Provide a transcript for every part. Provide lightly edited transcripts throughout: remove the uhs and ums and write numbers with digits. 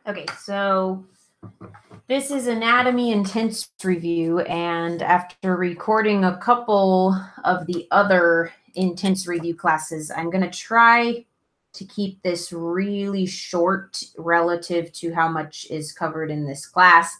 Okay, so this is Anatomy Intense Review, and after recording a couple of the other Intense Review classes, I'm going to try to keep this really short relative to how much is covered in this class.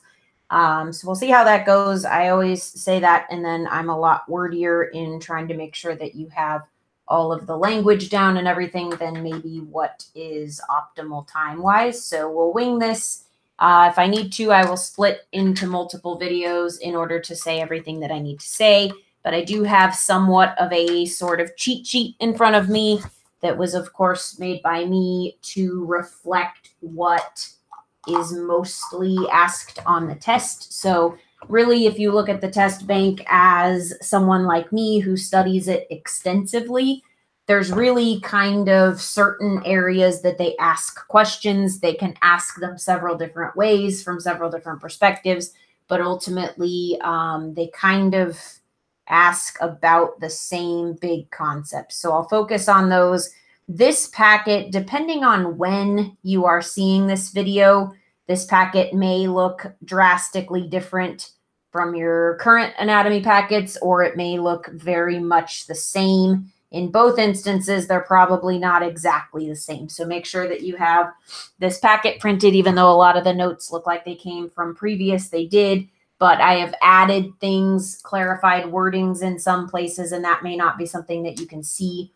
So we'll see how that goes. I always say that, and then I'm a lot wordier in trying to make sure that you have all of the language down and everything than maybe what is optimal time-wise. So we'll wing this. If I need to, I will split into multiple videos in order to say everything that I need to say. But I do have somewhat of a sort of cheat sheet in front of me that was, of course, made by me to reflect what is mostly asked on the test. So really, if you look at the test bank as someone like me who studies it extensively, there's really kind of certain areas that they ask questions. They can ask them several different ways from several different perspectives, but ultimately they kind of ask about the same big concepts. So I'll focus on those. This packet, depending on when you are seeing this video, this packet may look drastically different from your current anatomy packets, or it may look very much the same. In both instances, they're probably not exactly the same. So make sure that you have this packet printed, even though a lot of the notes look like they came from previous, they did. But I have added things, clarified wordings in some places, and that may not be something that you can see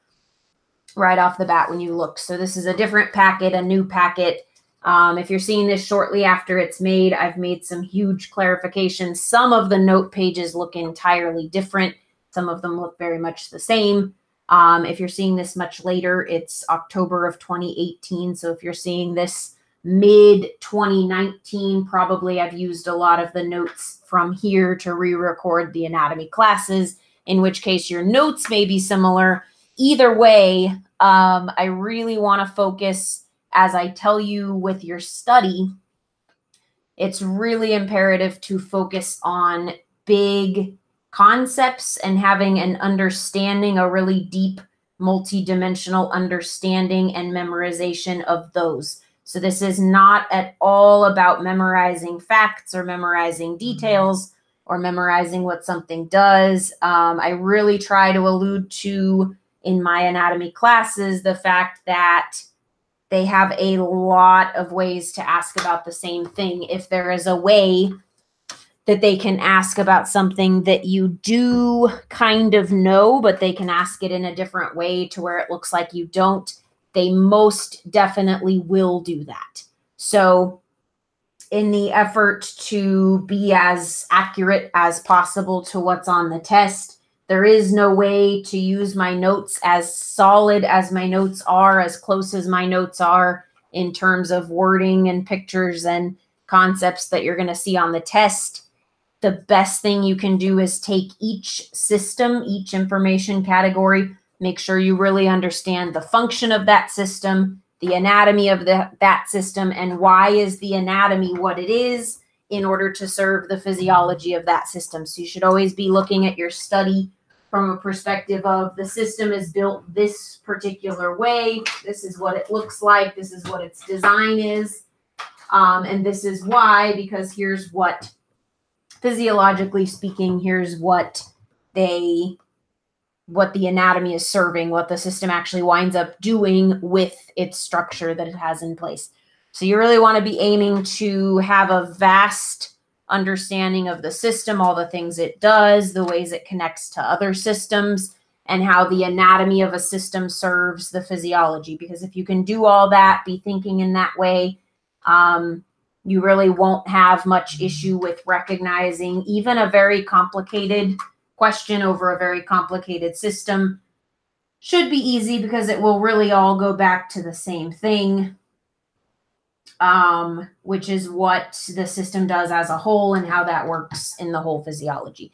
right off the bat when you look. So this is a different packet, a new packet. If you're seeing this shortly after it's made, I've made some huge clarifications. Some of the note pages look entirely different. Some of them look very much the same. If you're seeing this much later, it's October of 2018. So if you're seeing this mid-2019, probably I've used a lot of the notes from here to re-record the anatomy classes, in which case your notes may be similar. Either way, I really want to focus, as I tell you with your study, it's really imperative to focus on big concepts and having an understanding, a really deep, multi-dimensional understanding and memorization of those. So this is not at all about memorizing facts or memorizing details or memorizing what something does. I really try to allude to, in my anatomy classes, the fact that they have a lot of ways to ask about the same thing. If there is a way that they can ask about something that you do kind of know, but they can ask it in a different way to where it looks like you don't, they most definitely will do that. So in the effort to be as accurate as possible to what's on the test, there is no way to use my notes as solid as my notes are, as close as my notes are in terms of wording and pictures and concepts that you're going to see on the test. The best thing you can do is take each system, each information category, make sure you really understand the function of that system, the anatomy of that system, and why is the anatomy what it is in order to serve the physiology of that system. So you should always be looking at your study from a perspective of the system is built this particular way. This is what it looks like. This is what its design is. And this is why, because here's what, physiologically speaking, here's what the anatomy is serving, what the system actually winds up doing with its structure that it has in place. So you really want to be aiming to have a vast understanding of the system, all the things it does, the ways it connects to other systems, and how the anatomy of a system serves the physiology. Because if you can do all that, be thinking in that way, you really won't have much issue with recognizing even a very complicated question over a very complicated system. Should be easy because it will really all go back to the same thing, which is what the system does as a whole and how that works in the whole physiology.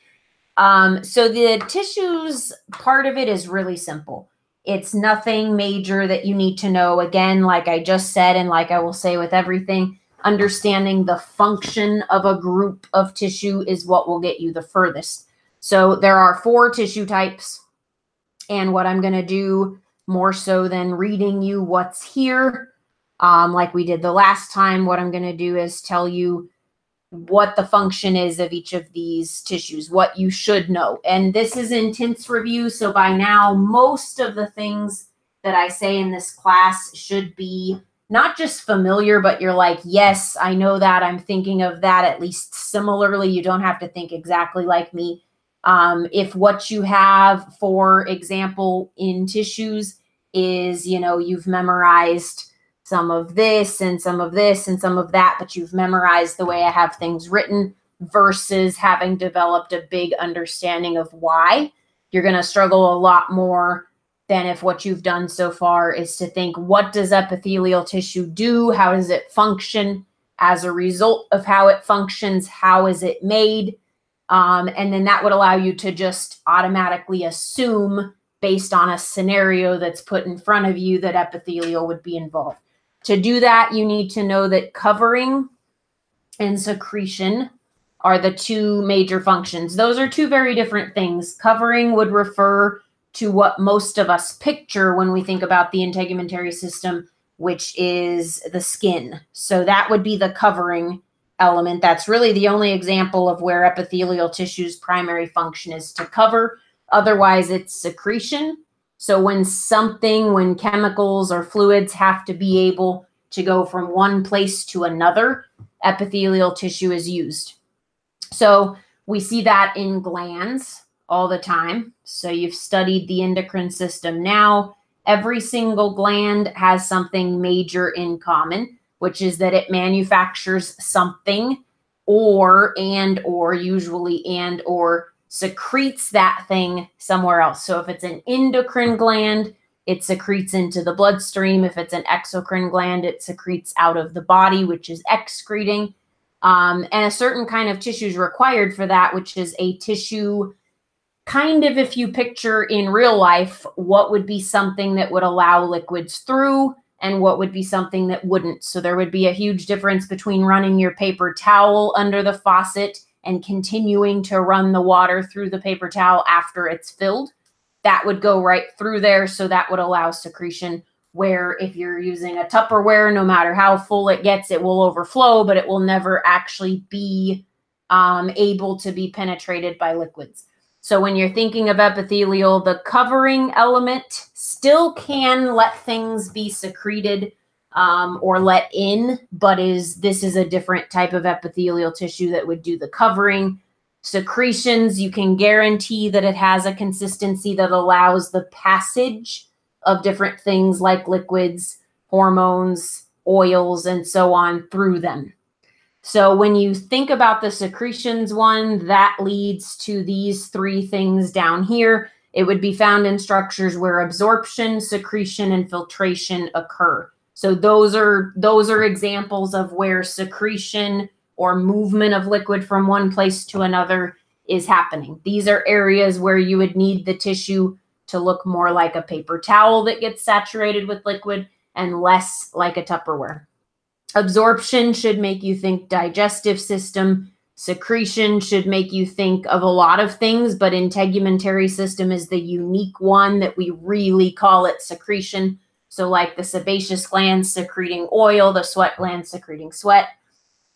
So the tissues part of it is really simple. It's nothing major that you need to know. Again, like I just said, and like I will say with everything, understanding the function of a group of tissue is what will get you the furthest. So there are 4 tissue types. And what I'm going to do, more so than reading you what's here, like we did the last time, what I'm going to do is tell you what the function is of each of these tissues, what you should know. And this is intense review, so by now, most of the things that I say in this class should be not just familiar, but you're like, yes, I know that. I'm thinking of that at least similarly. You don't have to think exactly like me. If what you have, for example, in tissues is, you've memorized some of this and some of this and some of that, but you've memorized the way I have things written versus having developed a big understanding of why, you're going to struggle a lot more than if what you've done so far is to think, what does epithelial tissue do? How does it function? As a result of how it functions, how is it made? And then that would allow you to just automatically assume, based on a scenario that's put in front of you, that epithelial would be involved. To do that, you need to know that covering and secretion are the two major functions. Those are two very different things. Covering would refer to what most of us picture when we think about the integumentary system, which is the skin. So that would be the covering element. That's really the only example of where epithelial tissue's primary function is to cover. Otherwise, it's secretion. So when chemicals or fluids have to be able to go from one place to another, epithelial tissue is used. So we see that in glands all the time. So you've studied the endocrine system now. Every single gland has something major in common, which is that it manufactures something or secretes that thing somewhere else. So if it's an endocrine gland, it secretes into the bloodstream. If it's an exocrine gland, it secretes out of the body, which is excreting. And a certain kind of tissue is required for that, which is a tissue, kind of, if you picture in real life, what would be something that would allow liquids through and what would be something that wouldn't. So there would be a huge difference between running your paper towel under the faucet and continuing to run the water through the paper towel after it's filled. That would go right through there, so that would allow secretion. Where if you're using a Tupperware, no matter how full it gets, it will overflow, but it will never actually be able to be penetrated by liquids. So when you're thinking of epithelial, the covering element still can let things be secreted or let in, but this is a different type of epithelial tissue that would do the covering. Secretions, you can guarantee that it has a consistency that allows the passage of different things like liquids, hormones, oils, and so on through them. So when you think about the secretions one, that leads to these three things down here. It would be found in structures where absorption, secretion, and filtration occur. So those are examples of where secretion or movement of liquid from one place to another is happening. These are areas where you would need the tissue to look more like a paper towel that gets saturated with liquid and less like a Tupperware. Absorption should make you think digestive system. Secretion should make you think of a lot of things, but integumentary system is the unique one that we really call it secretion. So like the sebaceous glands secreting oil, the sweat glands secreting sweat.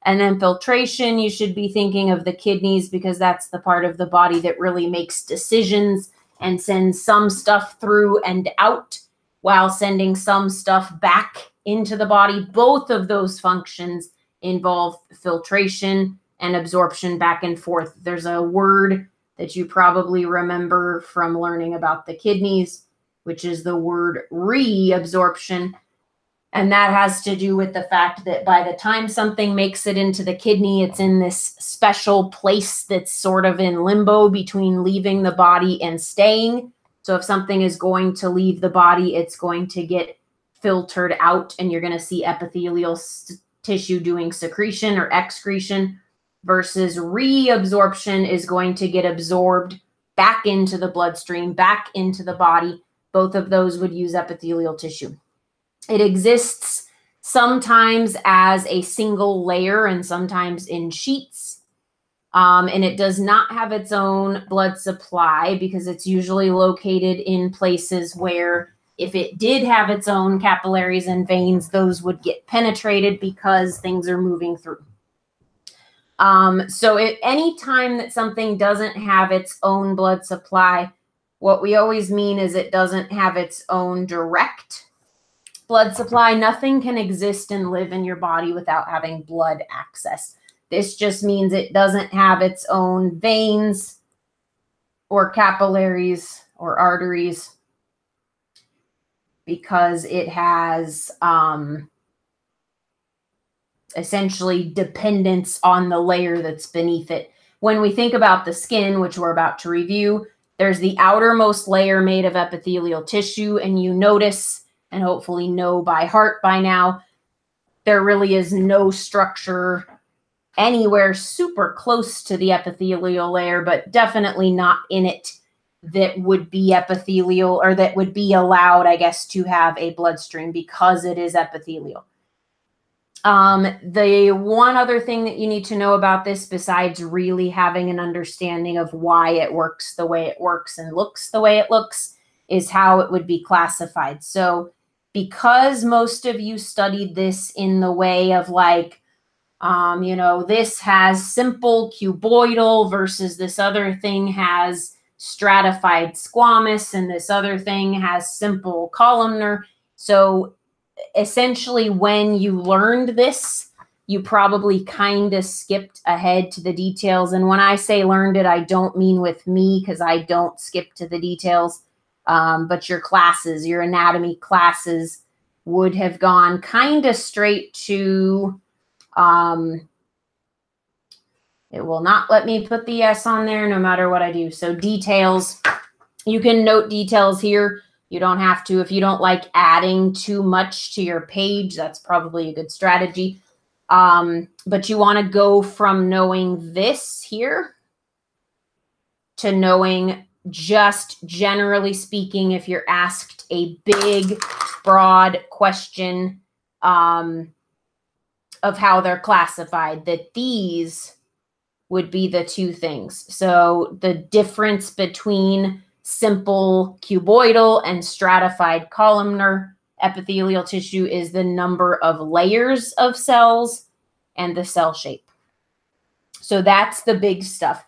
And then filtration, you should be thinking of the kidneys, because that's the part of the body that really makes decisions and sends some stuff through and out while sending some stuff back into the body. Both of those functions involve filtration and absorption back and forth. There's a word that you probably remember from learning about the kidneys, which is the word reabsorption. And that has to do with the fact that by the time something makes it into the kidney, it's in this special place that's sort of in limbo between leaving the body and staying. So if something is going to leave the body, it's going to get filtered out, and you're going to see epithelial tissue doing secretion or excretion, versus reabsorption is going to get absorbed back into the bloodstream, back into the body. Both of those would use epithelial tissue. It exists sometimes as a single layer and sometimes in sheets. And it does not have its own blood supply because it's usually located in places where If it did have its own capillaries and veins, those would get penetrated because things are moving through. So at any time that something doesn't have its own blood supply, what we always mean is it doesn't have its own direct blood supply. Nothing can exist and live in your body without having blood access. This just means it doesn't have its own veins or capillaries or arteries because it has essentially dependence on the layer that's beneath it. When we think about the skin, which we're about to review, there's the outermost layer made of epithelial tissue, and you notice, and hopefully know by heart by now, there really is no structure anywhere super close to the epithelial layer, but definitely not in it, that would be epithelial, or that would be allowed, I guess, to have a bloodstream because it is epithelial. The one other thing that you need to know about this, besides really having an understanding of why it works the way it works and looks the way it looks, is how it would be classified. So because most of you studied this in the way of like, you know, this has simple cuboidal versus this other thing has stratified squamous and this other thing has simple columnar. So essentially, when you learned this, you probably kind of skipped ahead to the details. And when I say learned it, I don't mean with me, because I don't skip to the details. But your classes, your anatomy classes, would have gone kind of straight to, it will not let me put the S on there no matter what I do. So details, you can note details here. You don't have to. If you don't like adding too much to your page, that's probably a good strategy. But you want to go from knowing this here to knowing, just generally speaking, if you're asked a big, broad question of how they're classified, that these would be the two things. So the difference between simple cuboidal and stratified columnar epithelial tissue is the number of layers of cells and the cell shape. So that's the big stuff.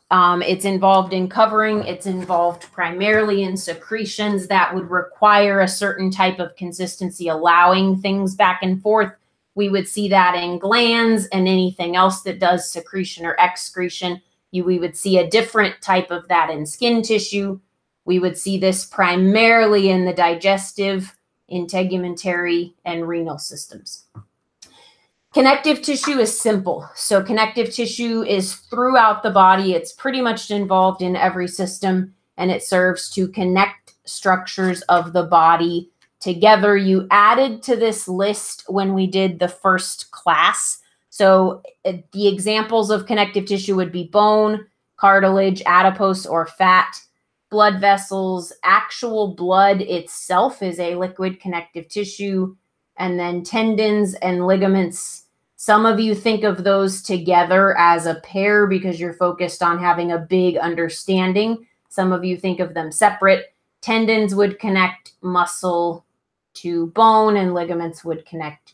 It's involved in covering. It's involved primarily in secretions that would require a certain type of consistency, allowing things back and forth. We would see that in glands and anything else that does secretion or excretion. We would see a different type of that in skin tissue. We would see this primarily in the digestive, integumentary, and renal systems. Connective tissue is simple. So connective tissue is throughout the body. It's pretty much involved in every system, and it serves to connect structures of the body together. You added to this list when we did the first class. So the examples of connective tissue would be bone, cartilage, adipose or fat, blood vessels. Actual blood itself is a liquid connective tissue, and then tendons and ligaments. Some of you think of those together as a pair because you're focused on having a big understanding. Some of you think of them separate. Tendons would connect muscle to bone, and ligaments would connect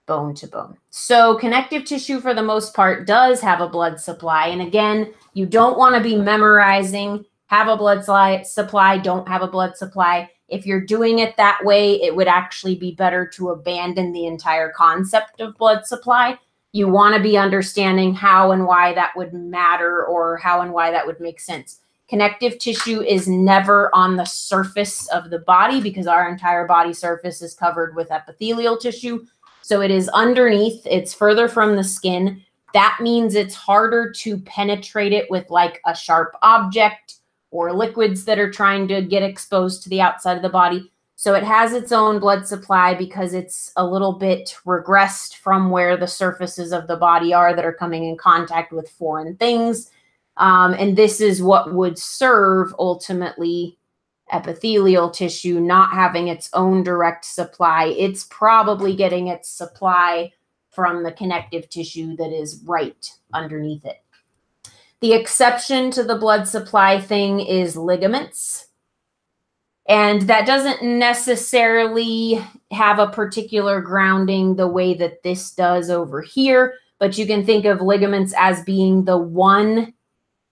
bone to bone. So connective tissue, for the most part, does have a blood supply. And again, you don't want to be memorizing, have a blood supply, don't have a blood supply. If you're doing it that way, it would actually be better to abandon the entire concept of blood supply. You want to be understanding how and why that would matter, or how and why that would make sense. Connective tissue is never on the surface of the body because our entire body surface is covered with epithelial tissue. So it is underneath, it's further from the skin. That means it's harder to penetrate it with like a sharp object or liquids that are trying to get exposed to the outside of the body. So it has its own blood supply because it's a little bit regressed from where the surfaces of the body are that are coming in contact with foreign things. And this is what would serve ultimately epithelial tissue not having its own direct supply. It's probably getting its supply from the connective tissue that is right underneath it. The exception to the blood supply thing is ligaments. And that doesn't necessarily have a particular grounding the way that this does over here, but you can think of ligaments as being the one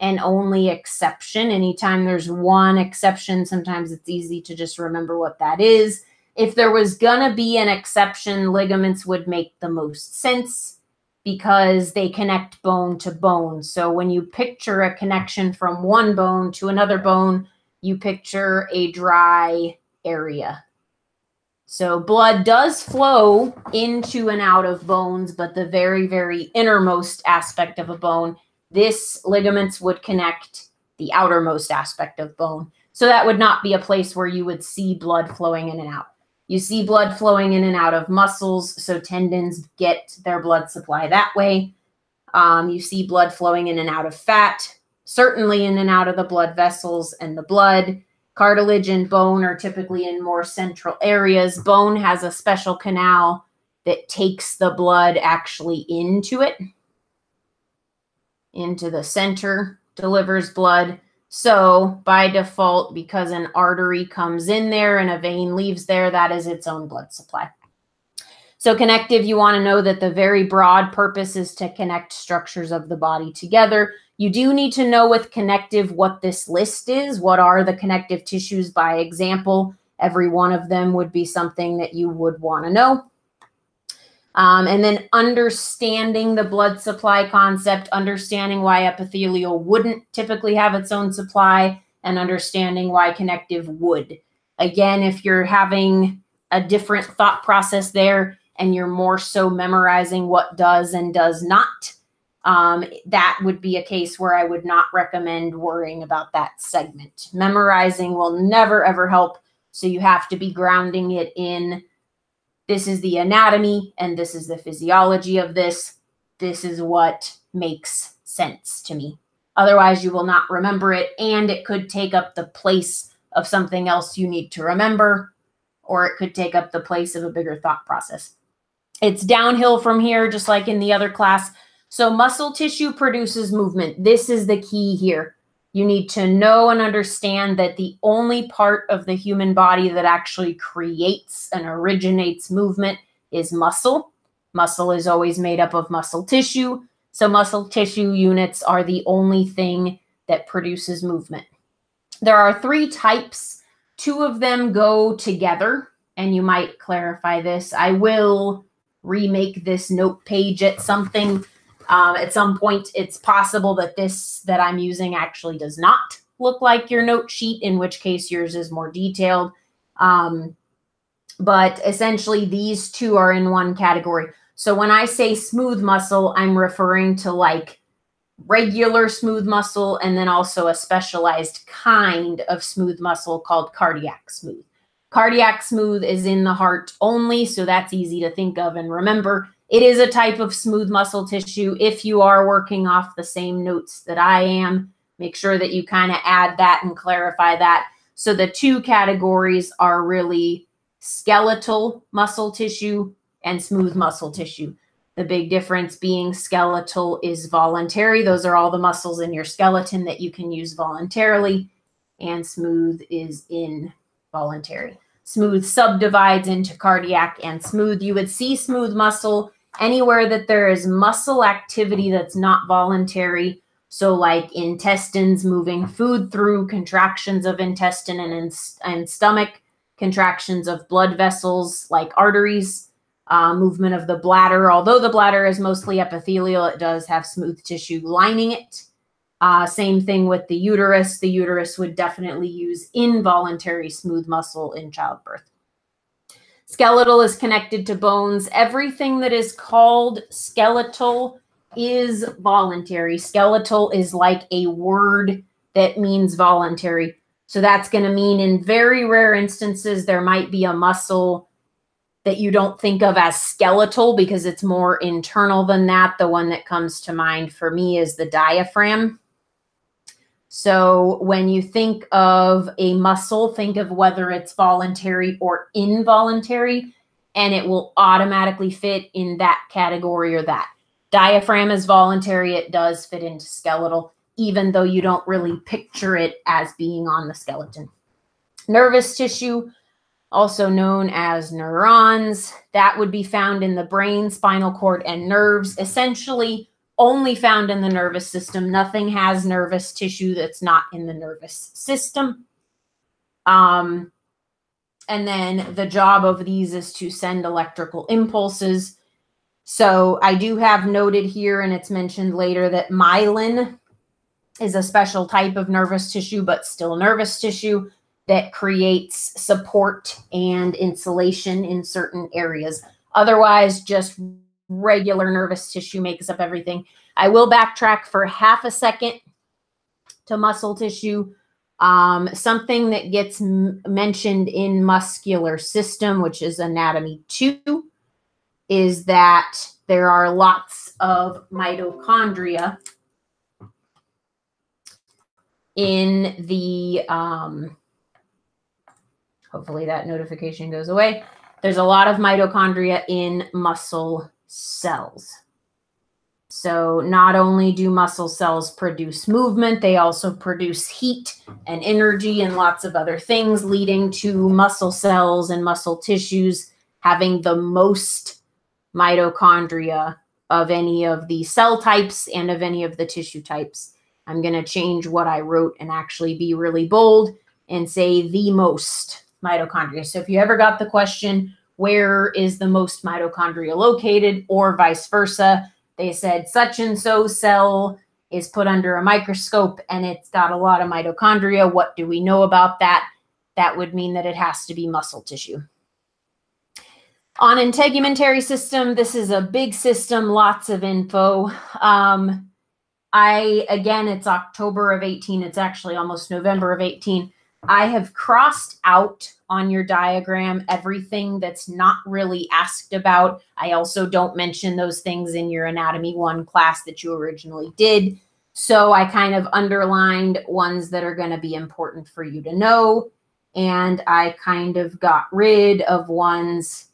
and only exception. Anytime there's one exception, sometimes it's easy to just remember what that is. If there was gonna be an exception, ligaments would make the most sense because they connect bone to bone. So when you picture a connection from one bone to another bone, you picture a dry area. So blood does flow into and out of bones, but the very, very innermost aspect of a bone, this ligaments would connect the outermost aspect of bone. So that would not be a place where you would see blood flowing in and out. You see blood flowing in and out of muscles, so tendons get their blood supply that way. You see blood flowing in and out of fat, certainly in and out of the blood vessels and the blood. Cartilage and bone are typically in more central areas. Bone has a special canal that takes the blood actually into it, into the center, delivers blood. So by default, because an artery comes in there and a vein leaves there, that is its own blood supply. So connective, you want to know that the very broad purpose is to connect structures of the body together. You do need to know with connective what this list is. What are the connective tissues by example? Every one of them would be something that you would want to know. And then understanding the blood supply concept, understanding why epithelial wouldn't typically have its own supply, and understanding why connective would. Again, if you're having a different thought process there and you're more so memorizing what does and does not, that would be a case where I would not recommend worrying about that segment. Memorizing will never, ever help. So you have to be grounding it in, this is the anatomy and this is the physiology of this. This is what makes sense to me. Otherwise, you will not remember it, and it could take up the place of something else you need to remember, or it could take up the place of a bigger thought process. It's downhill from here, just like in the other class. So muscle tissue produces movement. This is the key here. You need to know and understand that the only part of the human body that actually creates and originates movement is muscle. Muscle is always made up of muscle tissue. So muscle tissue units are the only thing that produces movement. There are 3 types. 2 of them go together, and you might clarify this. I will remake this note page at some point. It's possible that this that I'm using actually does not look like your note sheet, in which case yours is more detailed. But essentially these 2 are in one category. So when I say smooth muscle, I'm referring to like regular smooth muscle and then also a specialized kind of smooth muscle called cardiac smooth. Cardiac smooth is in the heart only, so that's easy to think of and remember. It is a type of smooth muscle tissue. If you are working off the same notes that I am, make sure that you kind of add that and clarify that. So the 2 categories are really skeletal muscle tissue and smooth muscle tissue. The big difference being skeletal is voluntary. Those are all the muscles in your skeleton that you can use voluntarily, and smooth is involuntary. Smooth subdivides into cardiac and smooth. You would see smooth muscle anywhere that there is muscle activity that's not voluntary. So like intestines moving food through, contractions of intestine and stomach, contractions of blood vessels like arteries, movement of the bladder. Although the bladder is mostly epithelial, it does have smooth tissue lining it. Same thing with the uterus. The uterus would definitely use involuntary smooth muscle in childbirth. Skeletal is connected to bones. Everything that is called skeletal is voluntary. Skeletal is like a word that means voluntary. So that's going to mean in very rare instances, there might be a muscle that you don't think of as skeletal because it's more internal than that. The one that comes to mind for me is the diaphragm. So when you think of a muscle, think of whether it's voluntary or involuntary, and it will automatically fit in that category or that. Diaphragm is voluntary. It does fit into skeletal, even though you don't really picture it as being on the skeleton. Nervous tissue, also known as neurons, that would be found in the brain, spinal cord, and nerves, essentially only found in the nervous system. Nothing has nervous tissue that's not in the nervous system. And then the job of these is to send electrical impulses. So I do have noted here, and it's mentioned later, that myelin is a special type of nervous tissue, but still nervous tissue, that creates support and insulation in certain areas. Otherwise, just regular nervous tissue makes up everything. I will backtrack for half a second to muscle tissue. Something that gets mentioned in muscular system, which is anatomy 2, is that there are lots of mitochondria in the, hopefully that notification goes away. There's a lot of mitochondria in muscle cells. So not only do muscle cells produce movement, they also produce heat and energy and lots of other things, leading to muscle cells and muscle tissues having the most mitochondria of any of the cell types and of any of the tissue types. I'm going to change what I wrote and actually be really bold and say the most mitochondria. So if you ever got the question, where is the most mitochondria located, or vice versa, they said such and so cell is put under a microscope and it's got a lot of mitochondria. What do we know about that? That would mean that it has to be muscle tissue. On integumentary system, this is a big system, lots of info. Again, it's October of 18. It's actually almost November of 18. I have crossed out on your diagram everything that's not really asked about. I also don't mention those things in your Anatomy 1 class that you originally did. So I kind of underlined ones that are going to be important for you to know. And I kind of got rid of ones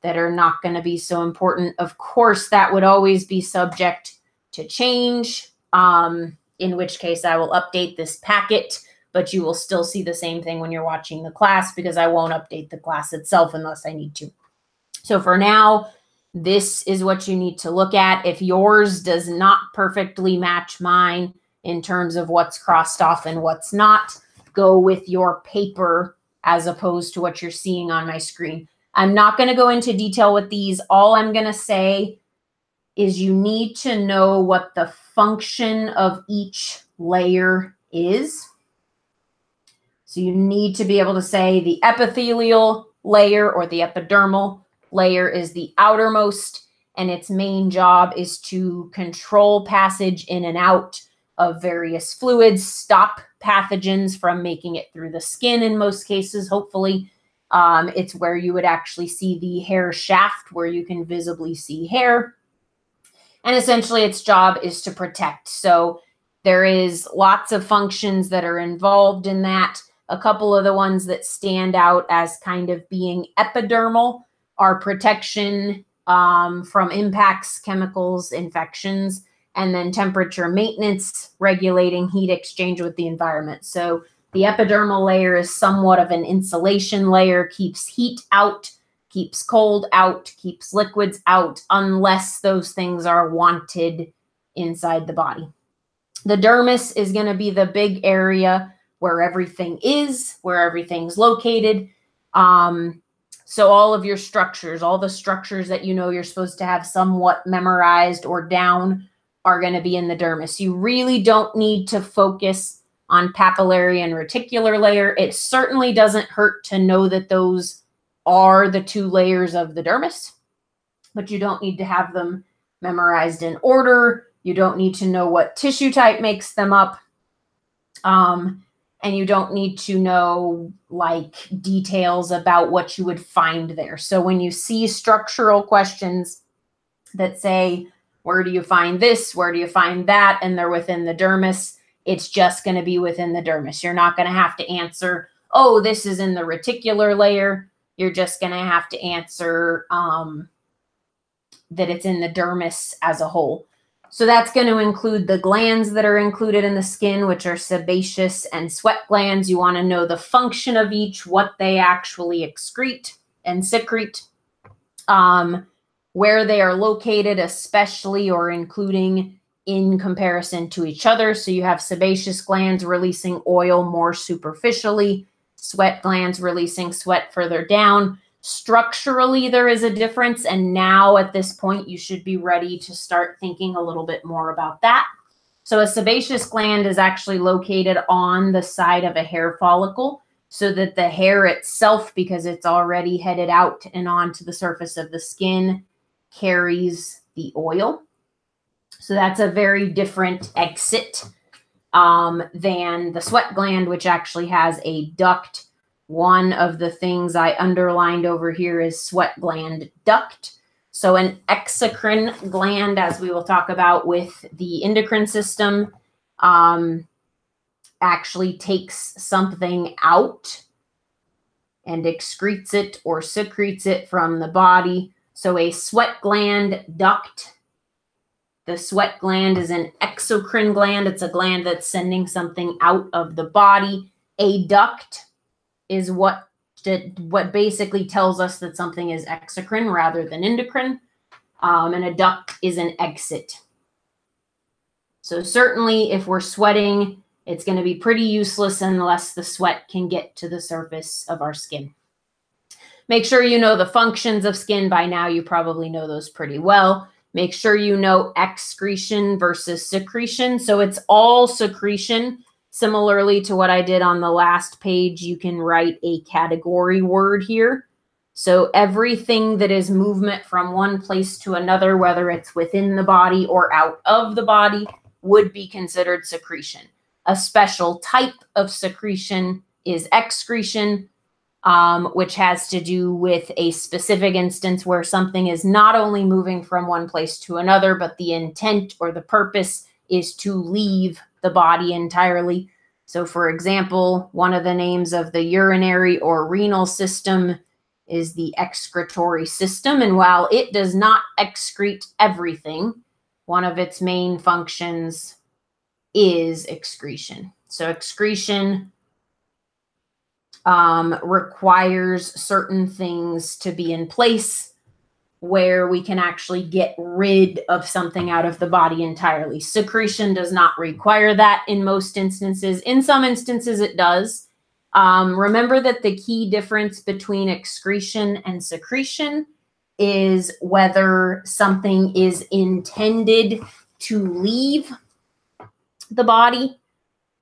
that are not going to be so important. Of course, that would always be subject to change, in which case I will update this packet, but you will still see the same thing when you're watching the class because I won't update the class itself unless I need to. So for now, this is what you need to look at. If yours does not perfectly match mine in terms of what's crossed off and what's not, go with your paper as opposed to what you're seeing on my screen. I'm not going to go into detail with these. All I'm going to say is you need to know what the function of each layer is. So you need to be able to say the epithelial layer or the epidermal layer is the outermost, and its main job is to control passage in and out of various fluids, stop pathogens from making it through the skin in most cases, hopefully. It's where you would actually see the hair shaft, where you can visibly see hair. And essentially its job is to protect. So there is lots of functions that are involved in that. A couple of the ones that stand out as kind of being epidermal are protection from impacts, chemicals, infections, and then temperature maintenance, regulating heat exchange with the environment. So the epidermal layer is somewhat of an insulation layer, keeps heat out, keeps cold out, keeps liquids out, unless those things are wanted inside the body. The dermis is going to be the big area where everything is, where everything's located. So all of your structures, all the structures that you know you're supposed to have somewhat memorized or down are going to be in the dermis. You really don't need to focus on papillary and reticular layer. It certainly doesn't hurt to know that those are the two layers of the dermis, but you don't need to have them memorized in order. You don't need to know what tissue type makes them up. And you don't need to know like details about what you would find there. So when you see structural questions that say, where do you find this? Where do you find that? And they're within the dermis, it's just going to be within the dermis. You're not going to have to answer, oh, this is in the reticular layer. You're just going to have to answer that it's in the dermis as a whole. So that's going to include the glands that are included in the skin, which are sebaceous and sweat glands. You want to know the function of each, what they actually excrete and secrete, where they are located, especially or including in comparison to each other. So you have sebaceous glands releasing oil more superficially, sweat glands releasing sweat further down. Structurally, there is a difference, and now at this point, you should be ready to start thinking a little bit more about that. So a sebaceous gland is actually located on the side of a hair follicle, so that the hair itself, because it's already headed out and onto the surface of the skin, carries the oil. So that's a very different exit than the sweat gland, which actually has a duct. One of the things I underlined over here is sweat gland duct. So an exocrine gland, as we will talk about with the endocrine system, actually takes something out and excretes it or secretes it from the body. So a sweat gland duct. The sweat gland is an exocrine gland. It's a gland that's sending something out of the body. A duct is what basically tells us that something is exocrine rather than endocrine. And a duct is an exit. So certainly if we're sweating, it's going to be pretty useless unless the sweat can get to the surface of our skin. Make sure you know the functions of skin. By now, you probably know those pretty well. Make sure you know excretion versus secretion. So it's all secretion. Similarly to what I did on the last page, you can write a category word here. So everything that is movement from one place to another, whether it's within the body or out of the body, would be considered secretion. A special type of secretion is excretion, which has to do with a specific instance where something is not only moving from one place to another, but the intent or the purpose is to leave the body entirely. So for example, one of the names of the urinary or renal system is the excretory system. And while it does not excrete everything, one of its main functions is excretion. So excretion requires certain things to be in place where we can actually get rid of something out of the body entirely. Secretion does not require that in most instances. In some instances, it does. Remember that the key difference between excretion and secretion is whether something is intended to leave the body.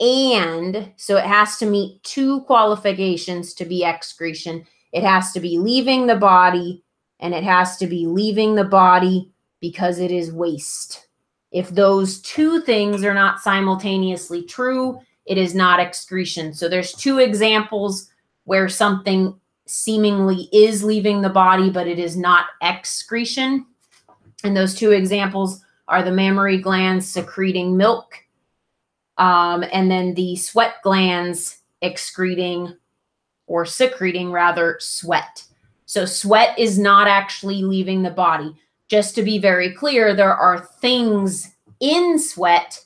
And so it has to meet two qualifications to be excretion. It has to be leaving the body, and it has to be leaving the body because it is waste. If those two things are not simultaneously true, it is not excretion. So there's two examples where something seemingly is leaving the body, but it is not excretion. And those two examples are the mammary glands secreting milk, and then the sweat glands excreting or secreting rather sweat. So sweat is not actually leaving the body. Just to be very clear, there are things in sweat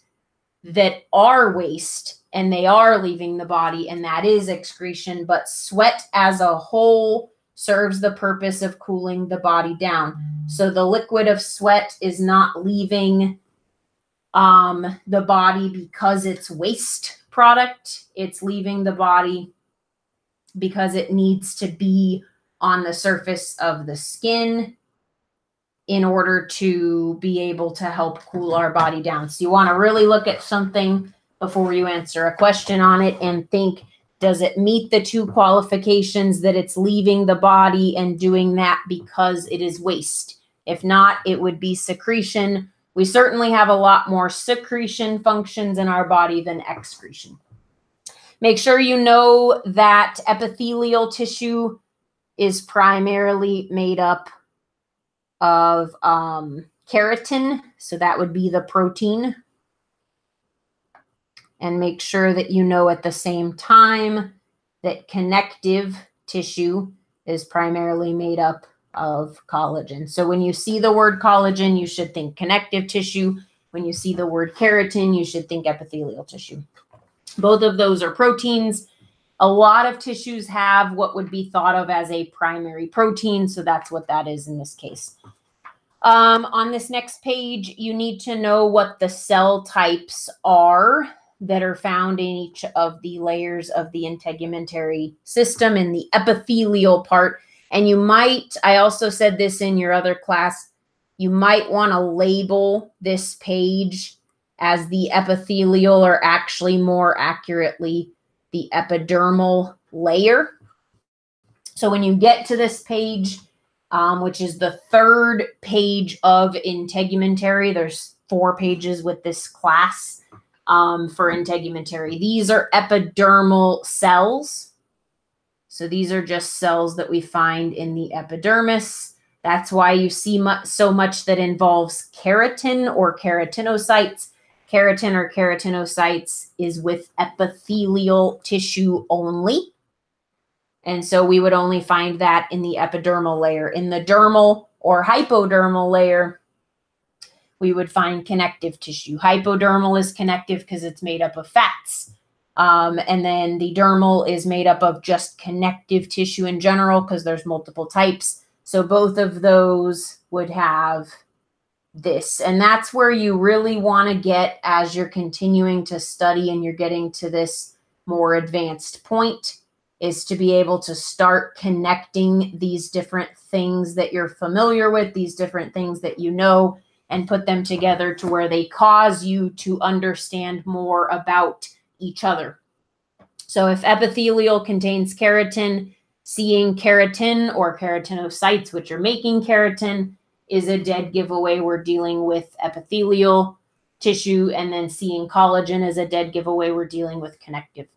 that are waste and they are leaving the body, and that is excretion. But sweat as a whole serves the purpose of cooling the body down. So the liquid of sweat is not leaving the body because it's waste product. It's leaving the body because it needs to be on the surface of the skin in order to be able to help cool our body down. So you want to really look at something before you answer a question on it and think, does it meet the two qualifications that it's leaving the body and doing that because it is waste? If not, it would be secretion. We certainly have a lot more secretion functions in our body than excretion. Make sure you know that epithelial tissue is primarily made up of keratin. So that would be the protein. And make sure that you know at the same time that connective tissue is primarily made up of collagen. So when you see the word collagen, you should think connective tissue. When you see the word keratin, you should think epithelial tissue. Both of those are proteins. A lot of tissues have what would be thought of as a primary protein, so that's what that is in this case. On this next page, you need to know what the cell types are that are found in each of the layers of the integumentary system in the epithelial part. And you might, I also said this in your other class, you might want to label this page as the epithelial, or actually more accurately, the epidermal layer. So when you get to this page, which is the third page of integumentary, there's 4 pages with this class for integumentary. These are epidermal cells. So these are just cells that we find in the epidermis. That's why you see so much that involves keratin or keratinocytes. Keratin or keratinocytes is with epithelial tissue only. And so we would only find that in the epidermal layer. In the dermal or hypodermal layer, we would find connective tissue. Hypodermal is connective because it's made up of fats. And then the dermal is made up of just connective tissue in general because there's multiple types. So both of those would have this. And that's where you really want to get as you're continuing to study and you're getting to this more advanced point, is to be able to start connecting these different things that you're familiar with, these different things that you know, and put them together to where they cause you to understand more about each other. So if epithelial contains keratin, seeing keratin or keratinocytes, which are making keratin, is a dead giveaway. We're dealing with epithelial tissue. And then seeing collagen is a dead giveaway. We're dealing with connective.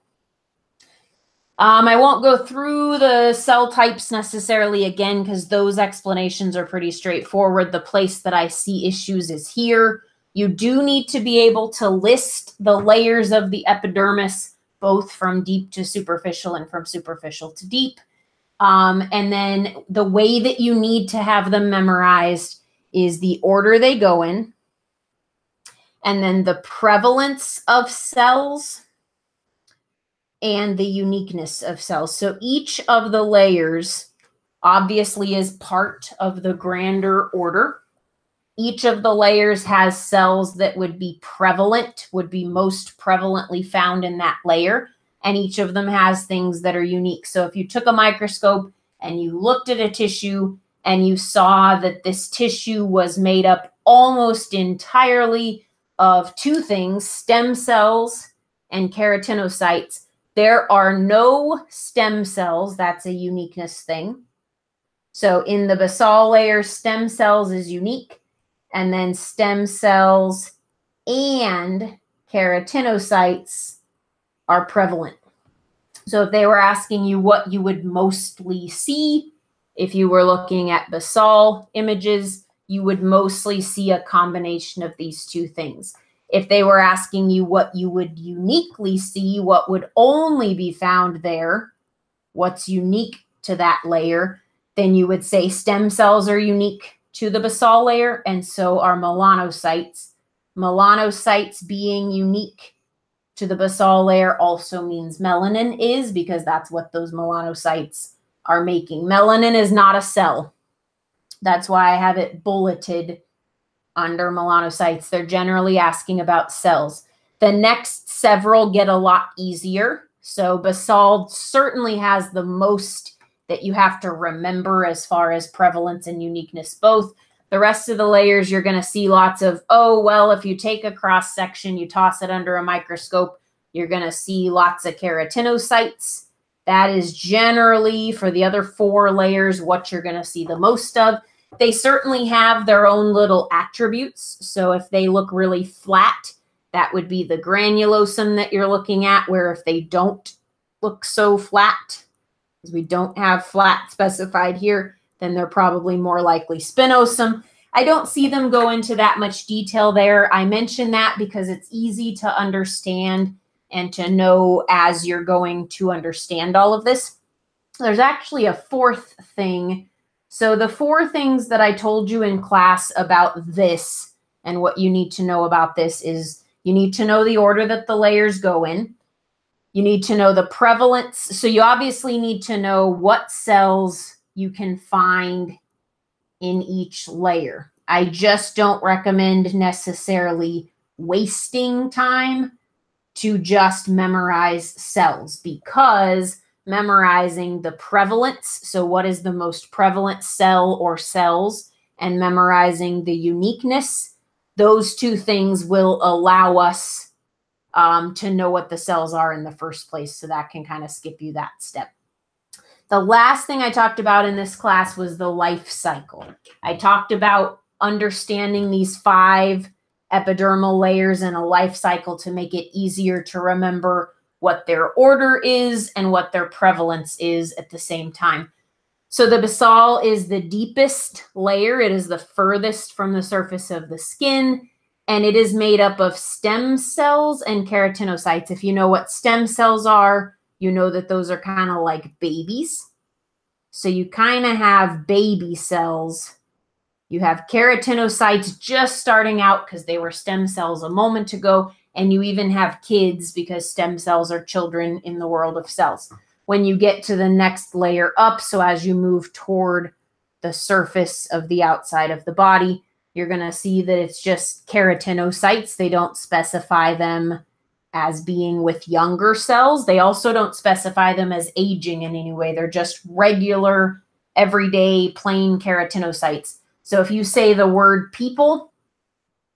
I won't go through the cell types necessarily again, because those explanations are pretty straightforward. The place that I see issues is here. You do need to be able to list the layers of the epidermis, both from deep to superficial and from superficial to deep. And then the way that you need to have them memorized is the order they go in, and then the prevalence of cells, and the uniqueness of cells. So each of the layers obviously is part of the grander order. Each of the layers has cells that would be prevalent, would be most prevalently found in that layer. And each of them has things that are unique. So if you took a microscope and you looked at a tissue and you saw that this tissue was made up almost entirely of 2 things, stem cells and keratinocytes, there are no stem cells. That's a uniqueness thing. So in the basal layer, stem cells is unique. And then stem cells and keratinocytes are prevalent. So if they were asking you what you would mostly see, if you were looking at basal images, you would mostly see a combination of these 2 things. If they were asking you what you would uniquely see, what would only be found there, what's unique to that layer, then you would say stem cells are unique to the basal layer, and so are melanocytes. Melanocytes being unique to the basal layer also means melanin is, because that's what those melanocytes are making. Melanin is not a cell. That's why I have it bulleted under melanocytes. They're generally asking about cells. The next several get a lot easier. So basal certainly has the most that you have to remember as far as prevalence and uniqueness both. The rest of the layers, you're going to see lots of, oh, well, if you take a cross section, you toss it under a microscope, you're going to see lots of keratinocytes. That is generally, for the other 4 layers, what you're going to see the most of. They certainly have their own little attributes. So if they look really flat, that would be the granulosum that you're looking at, where if they don't look so flat, because we don't have flat specified here, then they're probably more likely spinosum. I don't see them go into that much detail there. I mention that because it's easy to understand and to know as you're going to understand all of this. There's actually a 4th thing. So the 4 things that I told you in class about this, And what you need to know about this is you need to know the order that the layers go in. You need to know the prevalence. So you obviously need to know what cells you can find in each layer. I just don't recommend necessarily wasting time to just memorize cells, because memorizing the prevalence, so what is the most prevalent cell or cells, and memorizing the uniqueness, those two things will allow us to know what the cells are in the first place. So that can kind of skip you that step. The last thing I talked about in this class was the life cycle. I talked about understanding these 5 epidermal layers in a life cycle to make it easier to remember what their order is and what their prevalence is at the same time. So the basal is the deepest layer. It is the furthest from the surface of the skin, and it is made up of stem cells and keratinocytes. If you know what stem cells are, you know that those are kind of like babies. So you kind of have baby cells. You have keratinocytes just starting out because they were stem cells a moment ago. And you even have kids because stem cells are children in the world of cells. When you get to the next layer up, so as you move toward the surface of the outside of the body, you're going to see that it's just keratinocytes. They don't specify them as being with younger cells. They also don't specify them as aging in any way. They're just regular, everyday, plain keratinocytes. So if you say the word people,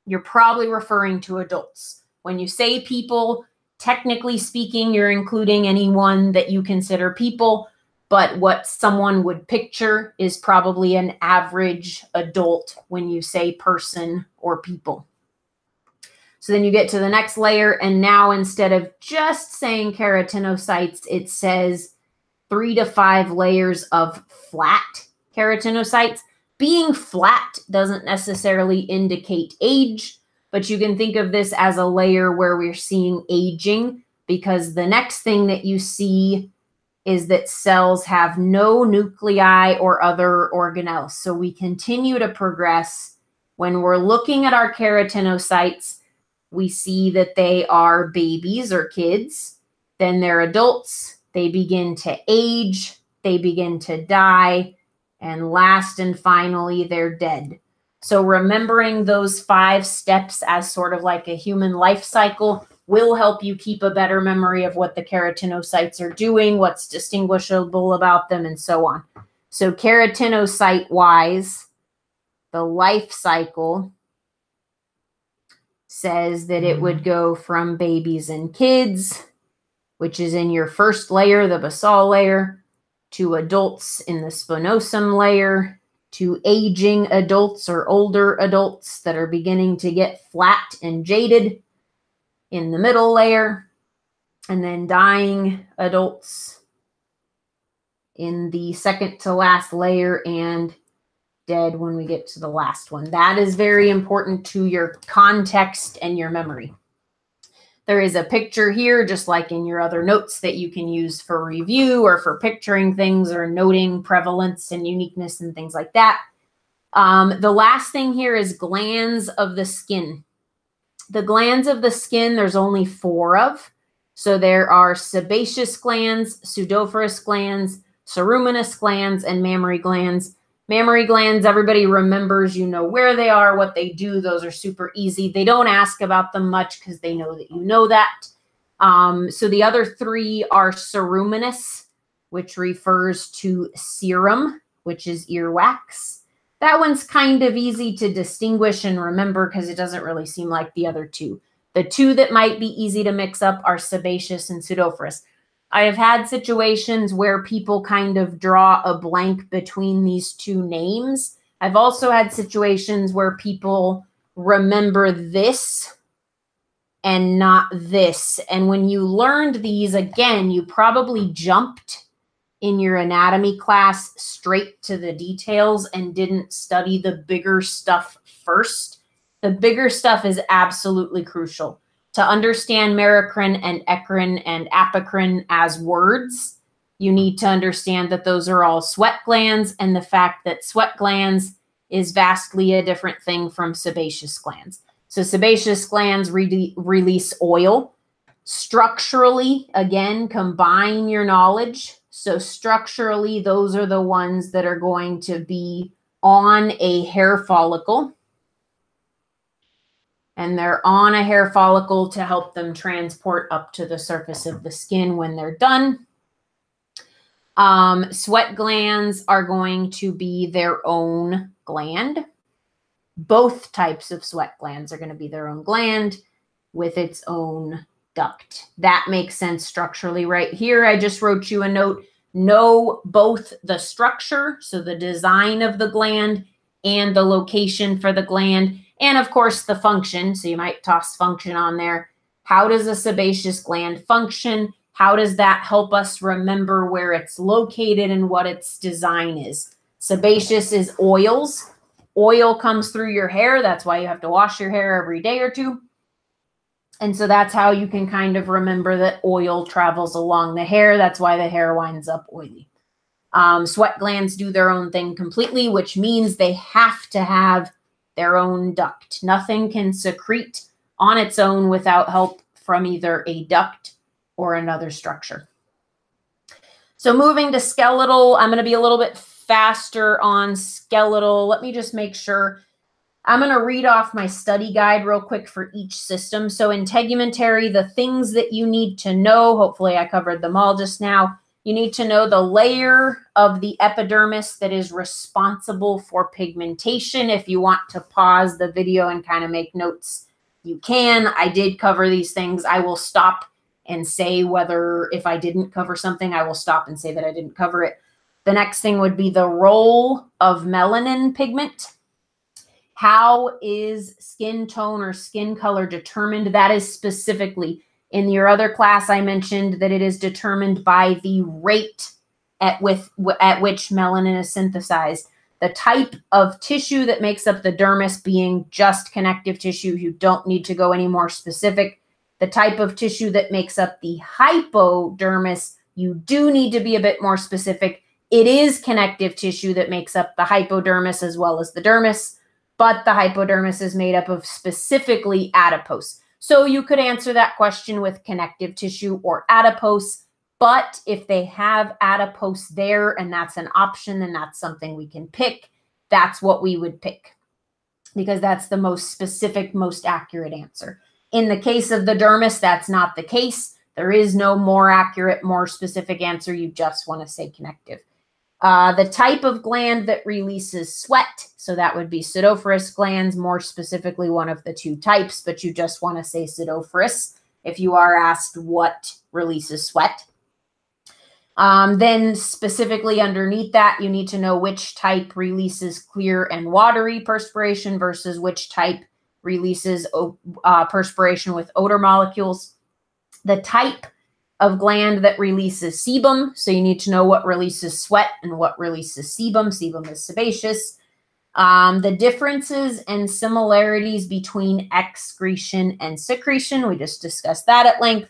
you're probably referring to adults. When you say people, technically speaking, you're including anyone that you consider people, but what someone would picture is probably an average adult when you say person or people. So then you get to the next layer, and now instead of just saying keratinocytes, it says 3 to 5 layers of flat keratinocytes. Being flat doesn't necessarily indicate age, but you can think of this as a layer where we're seeing aging, because the next thing that you see is that cells have no nuclei or other organelles. So we continue to progress. When we're looking at our keratinocytes, we see that they are babies or kids, then they're adults, they begin to age, they begin to die, and last and finally, they're dead. So remembering those 5 steps as sort of like a human life cycle will help you keep a better memory of what the keratinocytes are doing, what's distinguishable about them, and so on. So keratinocyte-wise, the life cycle says that it would go from babies and kids, which is in your first layer, the basal layer, to adults in the spinosum layer, to aging adults or older adults that are beginning to get flat and jaded in the middle layer, and then dying adults in the second to last layer, and dead when we get to the last one. That is very important to your context and your memory. There is a picture here, just like in your other notes, that you can use for review or for picturing things or noting prevalence and uniqueness and things like that. The last thing here is glands of the skin. The glands of the skin, there's only 4 of. So there are sebaceous glands, pseudophorus glands, ceruminous glands, and mammary glands. Mammary glands, everybody remembers, you know where they are, what they do. Those are super easy. They don't ask about them much because they know that you know that. So the other 3 are ceruminous, which refers to serum, which is earwax. That one's kind of easy to distinguish and remember because it doesn't really seem like the other 2. The 2 that might be easy to mix up are sebaceous and pseudophorus. I have had situations where people kind of draw a blank between these 2 names. I've also had situations where people remember this and not this. And when you learned these, again, you probably jumped in your anatomy class straight to the details and didn't study the bigger stuff first. The bigger stuff is absolutely crucial. To understand merocrine and eccrine and apocrine as words, you need to understand that those are all sweat glands, and the fact that sweat glands is vastly a different thing from sebaceous glands. So sebaceous glands release oil. Structurally, again, combine your knowledge. So structurally, those are the ones that are going to be on a hair follicle. And they're on a hair follicle to help them transport up to the surface of the skin when they're done. Sweat glands are going to be their own gland. Both types of sweat glands are going to be their own gland with its own duct. That makes sense structurally right here. I just wrote you a note. Know both the structure, so the design of the gland, and the location for the gland, and of course the function. So you might toss function on there. How does a sebaceous gland function? How does that help us remember where it's located and what its design is? Sebaceous is oils. Oil comes through your hair. That's why you have to wash your hair every day or two. And so that's how you can kind of remember that oil travels along the hair. That's why the hair winds up oily. Sweat glands do their own thing completely, which means they have to have their own duct. Nothing can secrete on its own without help from either a duct or another structure. So moving to skeletal, I'm going to be a little bit faster on skeletal. Let me just make sure. I'm going to read off my study guide real quick for each system. So integumentary, the things that you need to know, hopefully I covered them all just now. You need to know the layer of the epidermis that is responsible for pigmentation. If you want to pause the video and kind of make notes, you can. I did cover these things. I will stop and say whether, if I didn't cover something, I will stop and say that I didn't cover it. The next thing would be the role of melanin pigment. How is skin tone or skin color determined? That is specifically in your other class. I mentioned that it is determined by the rate at which melanin is synthesized. The type of tissue that makes up the dermis being just connective tissue. You don't need to go any more specific. The type of tissue that makes up the hypodermis, you do need to be a bit more specific. It is connective tissue that makes up the hypodermis as well as the dermis, but the hypodermis is made up of specifically adipose. So you could answer that question with connective tissue or adipose, but if they have adipose there and that's an option and that's something we can pick, that's what we would pick because that's the most specific, most accurate answer. In the case of the dermis, that's not the case. There is no more accurate, more specific answer. You just want to say connective. The type of gland that releases sweat, so that would be pseudophorus glands, more specifically one of the two types, but you just want to say pseudophorus if you are asked what releases sweat. Then specifically underneath that, you need to know which type releases clear and watery perspiration versus which type releases perspiration with odor molecules. The type of gland that releases sebum. So you need to know what releases sweat and what releases sebum. Sebum is sebaceous. The differences and similarities between excretion and secretion. We just discussed that at length.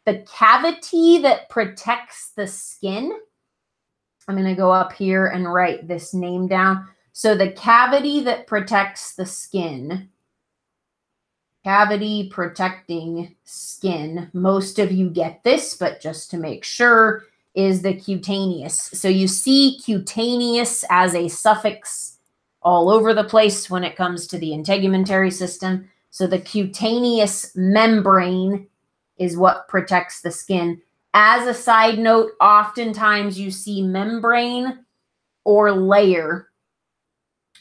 The cavity that protects the skin. I'm going to go up here and write this name down. So the cavity that protects the skin. Cavity protecting skin. Most of you get this, but just to make sure, is the cutaneous. So you see cutaneous as a suffix all over the place when it comes to the integumentary system. So the cutaneous membrane is what protects the skin. As a side note, oftentimes you see membrane or layer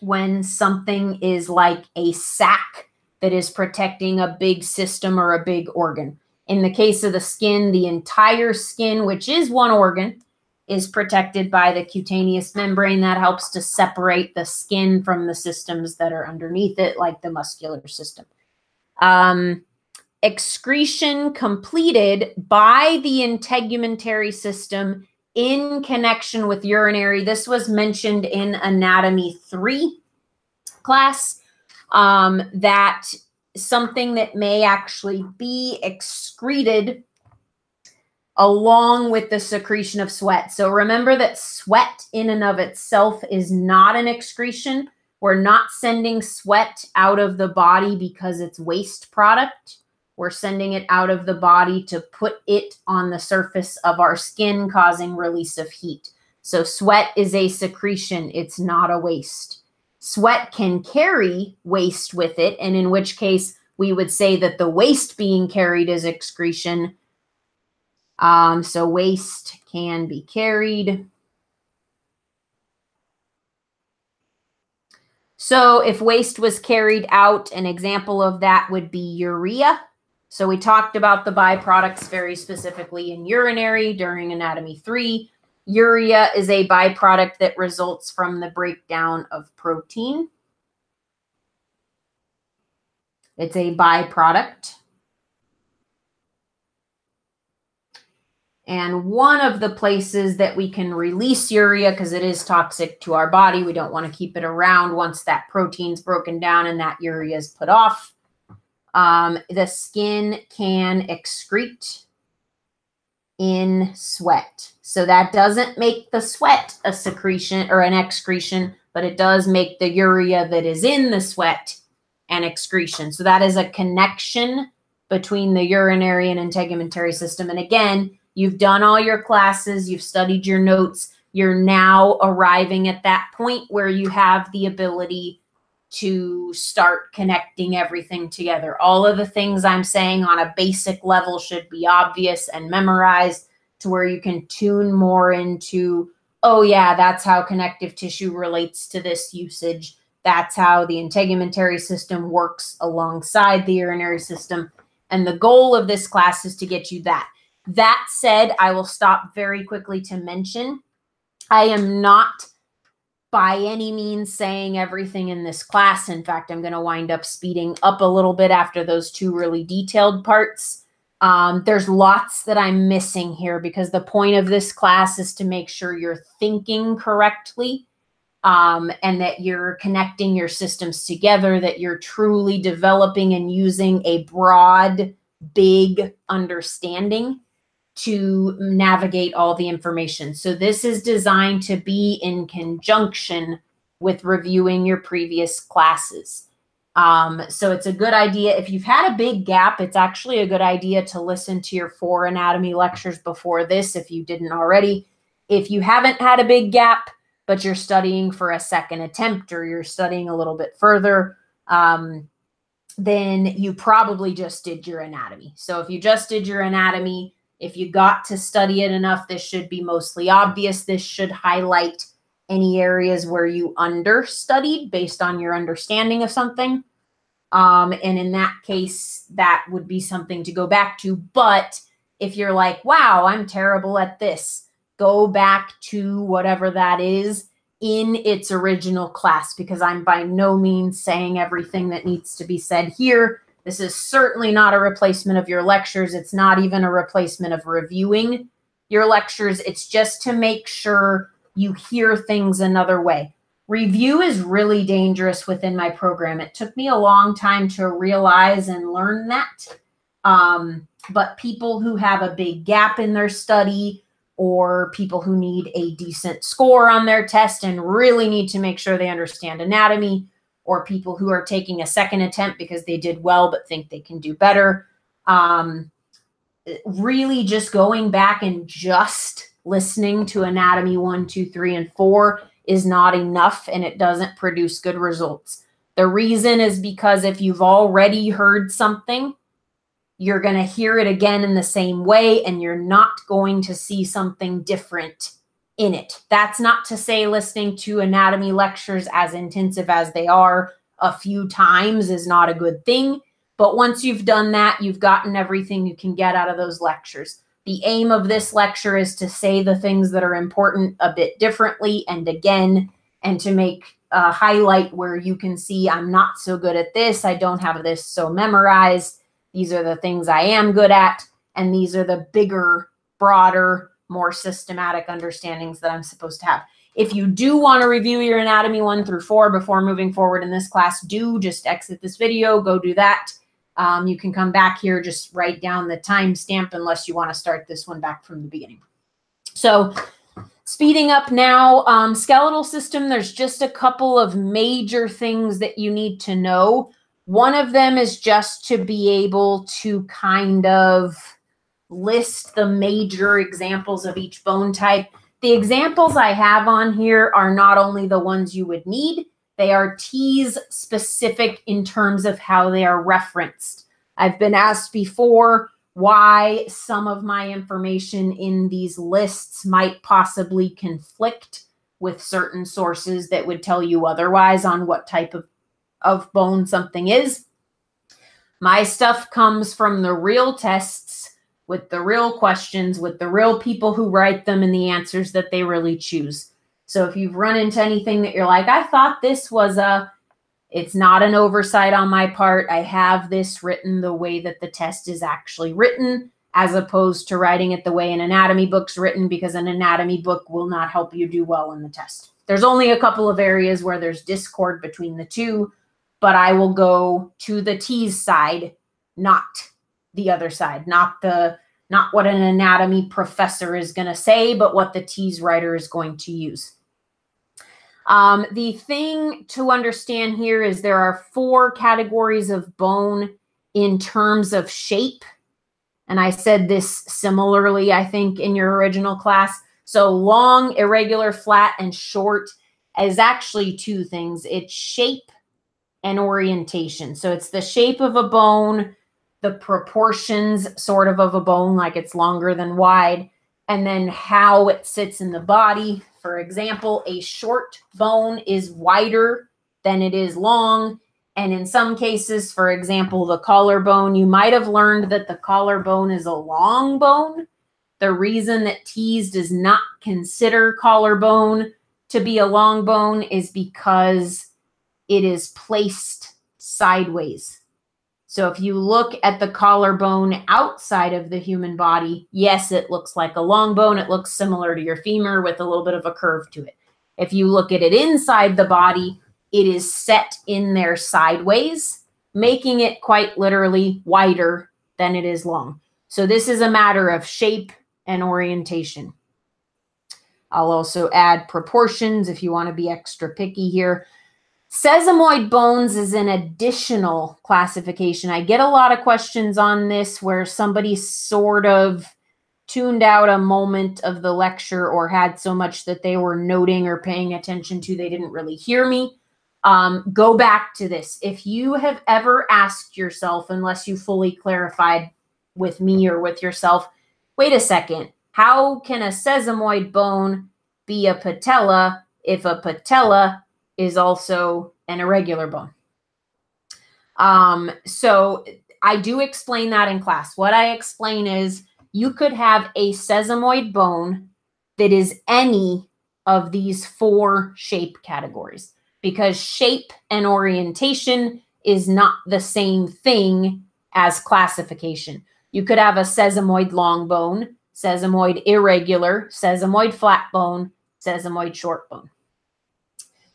when something is like a sac that is protecting a big system or a big organ. In the case of the skin, the entire skin, which is one organ, is protected by the cutaneous membrane that helps to separate the skin from the systems that are underneath it, like the muscular system. Excretion completed by the integumentary system in connection with urinary. This was mentioned in Anatomy 3 class. That something that may actually be excreted along with the secretion of sweat. So remember that sweat in and of itself is not an excretion. We're not sending sweat out of the body because it's waste product. We're sending it out of the body to put it on the surface of our skin, causing release of heat. So sweat is a secretion. It's not a waste. Sweat can carry waste with it, and in which case we would say that the waste being carried is excretion. So waste can be carried. So if waste was carried out, an example of that would be urea. So we talked about the byproducts very specifically in urinary during Anatomy 3. Urea is a byproduct that results from the breakdown of protein. It's a byproduct. And one of the places that we can release urea, because it is toxic to our body, we don't want to keep it around once that protein's broken down and that urea is put off. The skin can excrete in sweat. So that doesn't make the sweat a secretion or an excretion, but it does make the urea that is in the sweat an excretion. So that is a connection between the urinary and integumentary system. And again, you've done all your classes, you've studied your notes, you're now arriving at that point where you have the ability to start connecting everything together. All of the things I'm saying on a basic level should be obvious and memorized to where you can tune more into, oh yeah, that's how connective tissue relates to this usage. That's how the integumentary system works alongside the urinary system. And the goal of this class is to get you that. That said, I will stop very quickly to mention, I am not by any means saying everything in this class. In fact, I'm going to wind up speeding up a little bit after those two really detailed parts. There's lots that I'm missing here because the point of this class is to make sure you're thinking correctly and that you're connecting your systems together, that you're truly developing and using a broad, big understanding to navigate all the information. So this is designed to be in conjunction with reviewing your previous classes. So it's a good idea. If you've had a big gap, it's actually a good idea to listen to your 4 anatomy lectures before this if you didn't already. If you haven't had a big gap, but you're studying for a second attempt or you're studying a little bit further, then you probably just did your anatomy. So if you just did your anatomy, if you got to study it enough, this should be mostly obvious. This should highlight any areas where you understudied based on your understanding of something. And in that case, that would be something to go back to. But if you're like, wow, I'm terrible at this, go back to whatever that is in its original class, because I'm by no means saying everything that needs to be said here. This is certainly not a replacement of your lectures. It's not even a replacement of reviewing your lectures. It's just to make sure you hear things another way. Review is really dangerous within my program. It took me a long time to realize and learn that. But people who have a big gap in their study or people who need a decent score on their test and really need to make sure they understand anatomy, or people who are taking a second attempt because they did well but think they can do better. Really just going back and just listening to anatomy 1, 2, 3, and 4 is not enough, and it doesn't produce good results. The reason is because if you've already heard something, you're going to hear it again in the same way, and you're not going to see something different in it. That's not to say listening to anatomy lectures, as intensive as they are, a few times is not a good thing. But once you've done that, you've gotten everything you can get out of those lectures. The aim of this lecture is to say the things that are important a bit differently and again, and to make a highlight where you can see I'm not so good at this. I don't have this so memorized. These are the things I am good at. And these are the bigger, broader, more systematic understandings that I'm supposed to have. If you do want to review your anatomy 1 through 4 before moving forward in this class, do just exit this video, go do that. You can come back here, just write down the timestamp unless you want to start this one back from the beginning. So Speeding up now, skeletal system, there's just a couple of major things that you need to know. One of them is just to be able to kind of list the major examples of each bone type. The examples I have on here are not only the ones you would need, they are TEAS specific in terms of how they are referenced. I've been asked before why some of my information in these lists might possibly conflict with certain sources that would tell you otherwise on what type of bone something is. My stuff comes from the real tests with the real questions, with the real people who write them and the answers that they really choose. So if you've run into anything that you're like, I thought this was it's not an oversight on my part. I have this written the way that the test is actually written, as opposed to writing it the way an anatomy book's written, because an anatomy book will not help you do well in the test. There's only a couple of areas where there's discord between the two, but I will go to the TEAS side, not the other side, not what an anatomy professor is going to say, but what the TEAS writer is going to use. The thing to understand here is there are 4 categories of bone in terms of shape. And I said this similarly, I think, in your original class. So long, irregular, flat, and short is actually 2 things. It's shape and orientation. So it's the shape of a bone, the proportions sort of a bone, like it's longer than wide, and then how it sits in the body. For example, a short bone is wider than it is long. And in some cases, for example, the collarbone, you might have learned that the collarbone is a long bone. The reason that TEAS does not consider collarbone to be a long bone is because it is placed sideways. So if you look at the collarbone outside of the human body, yes, it looks like a long bone. It looks similar to your femur with a little bit of a curve to it. If you look at it inside the body, it is set in there sideways, making it quite literally wider than it is long. So this is a matter of shape and orientation. I'll also add proportions if you want to be extra picky here. Sesamoid bones is an additional classification. I get a lot of questions on this where somebody sort of tuned out a moment of the lecture or had so much that they were noting or paying attention to they didn't really hear me. Go back to this. If you have ever asked yourself, unless you fully clarified with me or with yourself, wait a second, how can a sesamoid bone be a patella if a patella is also an irregular bone? So I do explain that in class. What I explain is you could have a sesamoid bone that is any of these 4 shape categories, because shape and orientation is not the same thing as classification. You could have a sesamoid long bone, sesamoid irregular, sesamoid flat bone, sesamoid short bone.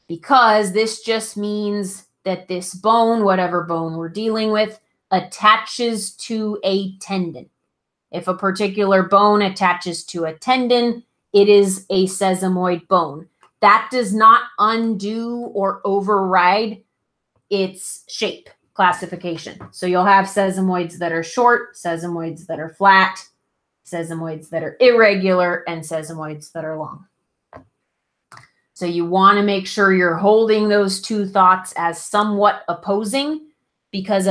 Because this just means that this bone, whatever bone we're dealing with, attaches to a tendon. If a particular bone attaches to a tendon, it is a sesamoid bone. That does not undo or override its shape classification. So you'll have sesamoids that are short, sesamoids that are flat, sesamoids that are irregular, and sesamoids that are long. So you want to make sure you're holding those 2 thoughts as somewhat opposing, because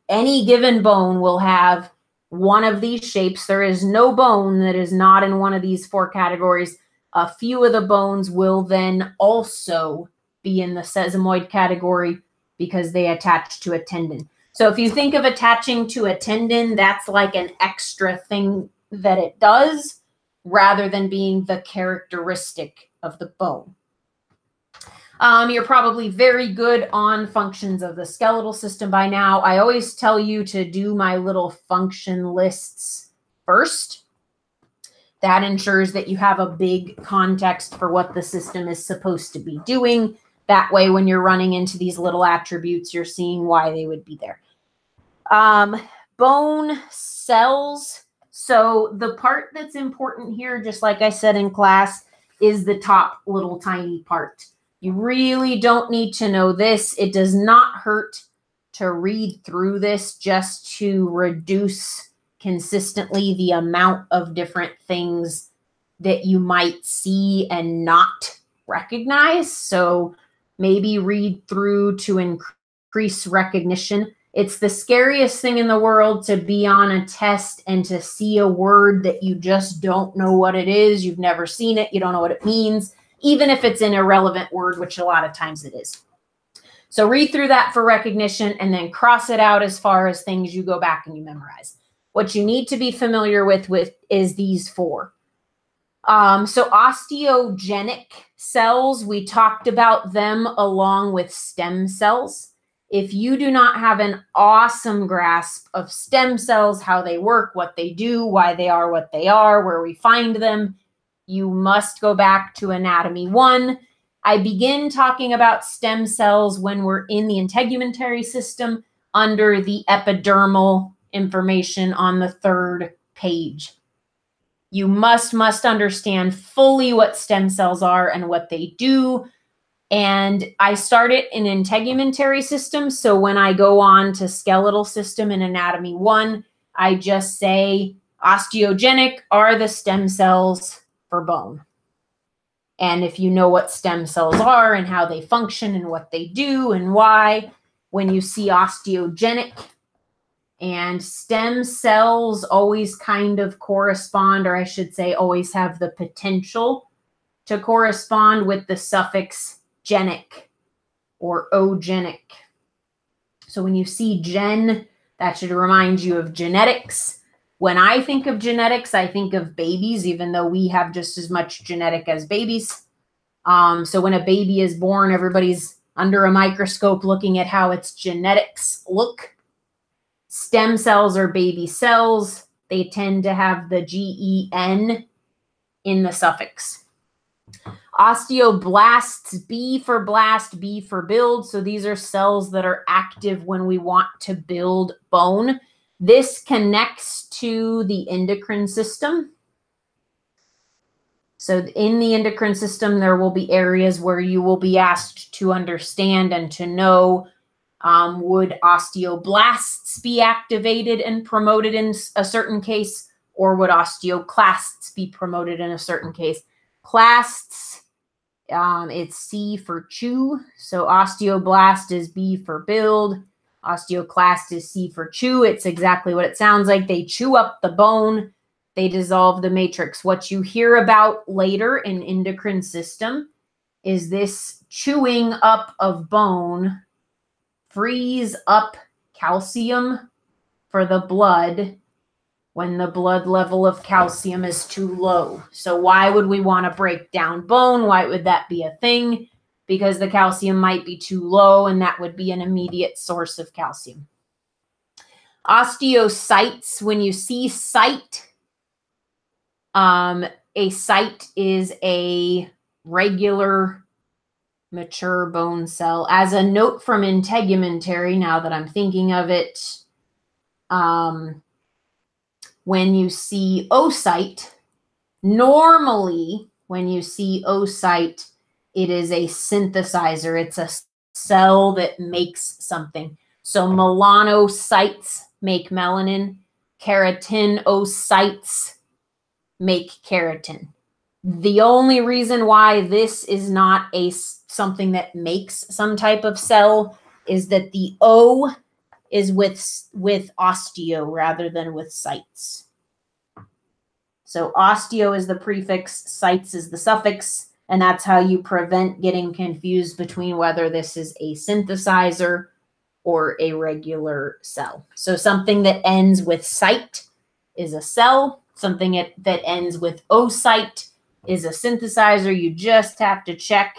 any given bone will have one of these shapes. There is no bone that is not in one of these 4 categories. A few of the bones will then also be in the sesamoid category because they attach to a tendon. So if you think of attaching to a tendon, that's like an extra thing that it does rather than being the characteristic of the bone. You're probably very good on functions of the skeletal system by now. I always tell you to do my little function lists first. That ensures that you have a big context for what the system is supposed to be doing. That way, when you're running into these little attributes, you're seeing why they would be there. Bone cells. So the part that's important here, just like I said in class, is the top little tiny part. You really don't need to know this. It does not hurt to read through this just to reduce consistently the amount of different things that you might see and not recognize. So maybe read through to increase recognition. It's the scariest thing in the world to be on a test and to see a word that you just don't know what it is. You've never seen it. You don't know what it means, even if it's an irrelevant word, which a lot of times it is. So read through that for recognition and then cross it out as far as things you go back and you memorize. What you need to be familiar with is these four. So osteogenic cells, we talked about them along with stem cells. If you do not have an awesome grasp of stem cells, how they work, what they do, why they are what they are, where we find them, you must go back to Anatomy 1. I begin talking about stem cells when we're in the integumentary system under the epidermal information on the 3rd page. You must understand fully what stem cells are and what they do. And I started in integumentary system. So when I go on to skeletal system in Anatomy 1, I just say osteogenic are the stem cells for bone. And if you know what stem cells are and how they function and what they do and why, when you see osteogenic and stem cells always kind of correspond, or I should say always have the potential to correspond with the suffix genic or ogenic. So when you see gen, that should remind you of genetics. When I think of genetics, I think of babies, even though we have just as much genetic as babies. So when a baby is born, everybody's under a microscope looking at how its genetics look. Stem cells are baby cells. They tend to have the gen in the suffix. Osteoblasts, B for blast, B for build. So these are cells that are active when we want to build bone. This connects to the endocrine system. So in the endocrine system, there will be areas where you will be asked to understand and to know, would osteoblasts be activated and promoted in a certain case, or would osteoclasts be promoted in a certain case? Clasts, it's C for chew. So osteoblast is B for build. Osteoclast is C for chew. It's exactly what it sounds like. They chew up the bone. They dissolve the matrix. What you hear about later in endocrine system is this chewing up of bone frees up calcium for the blood when the blood level of calcium is too low. So why would we want to break down bone? Why would that be a thing? Because the calcium might be too low, and that would be an immediate source of calcium. Osteocytes, when you see site, a site is a regular mature bone cell. As a note from integumentary, now that I'm thinking of it, when you see oocyte, normally when you see oocyte, it is a synthesizer. It's a cell that makes something. So melanocytes make melanin. Keratinocytes make keratin. The only reason why this is not something that makes some type of cell is that the O is with osteo rather than with sites. So osteo is the prefix, sites is the suffix, and that's how you prevent getting confused between whether this is a synthesizer or a regular cell. So something that ends with site is a cell. Something that ends with oocyte is a synthesizer. You just have to check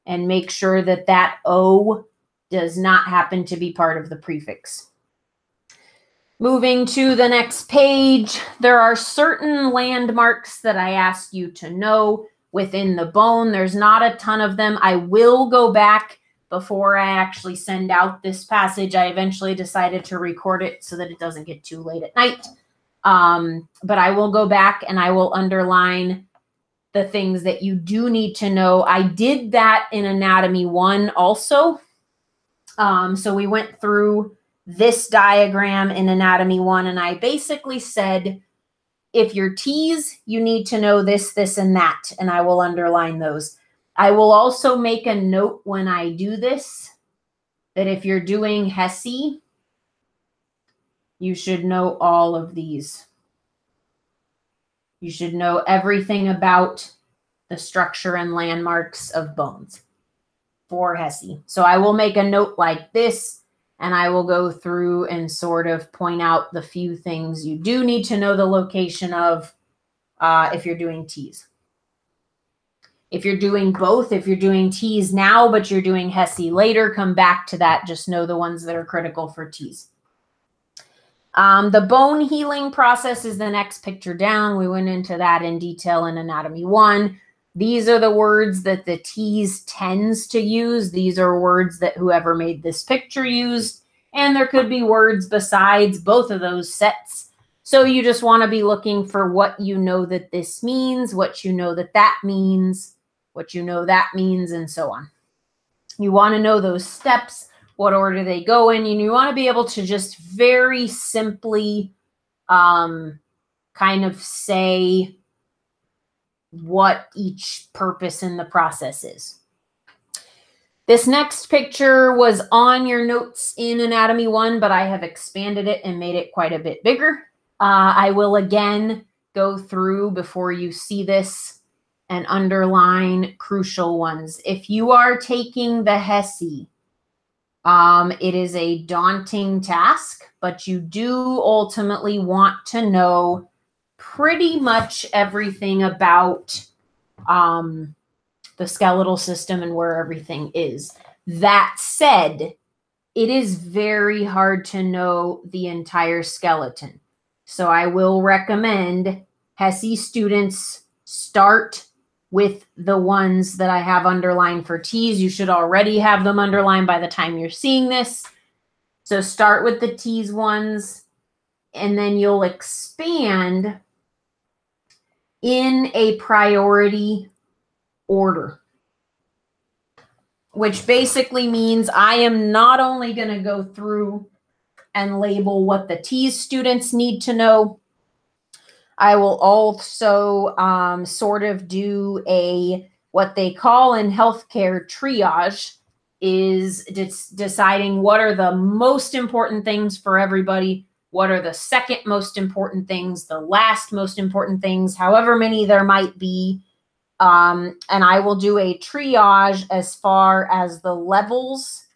and make sure that that O does not happen to be part of the prefix. Moving to the next page, there are certain landmarks that I ask you to know within the bone. There's not a ton of them. I will go back before I actually send out this passage. I eventually decided to record it so that it doesn't get too late at night. But I will go back and I will underline the things that you do need to know. I did that in Anatomy 1 also. So we went through this diagram in Anatomy 1, and I basically said, if you're T's, you need to know this, this, and that, and I will underline those. I will also make a note when I do this that if you're doing HESI, you should know all of these. You should know everything about the structure and landmarks of bones for HESI. So I will make a note like this, and I will go through and sort of point out the few things you do need to know the location of if you're doing T's. If you're doing both, if you're doing T's now, but you're doing HESI later, come back to that. Just know the ones that are critical for T's. The bone healing process is the next picture down. We went into that in detail in Anatomy 1. These are the words that the T's tends to use. These are words that whoever made this picture used. And there could be words besides both of those sets. So you just want to be looking for what you know that this means, what you know that that means, what you know that means, and so on. You want to know those steps, what order they go in, and you want to be able to just very simply kind of say what each purpose in the process is. This next picture was on your notes in Anatomy 1, but I have expanded it and made it quite a bit bigger. I will again go through before you see this and underline crucial ones. If you are taking the HESI, it is a daunting task, but you do ultimately want to know pretty much everything about the skeletal system and where everything is. That said, it is very hard to know the entire skeleton. So I will recommend HESI students start with the ones that I have underlined for T's. You should already have them underlined by the time you're seeing this. So start with the T's ones, and then you'll expand in a priority order, which basically means I am not only going to go through and label what the T's students need to know, I will also sort of do a, what they call in healthcare triage, is deciding what are the most important things for everybody, what are the second most important things, the last most important things, however many there might be. And I will do a triage as far as the levels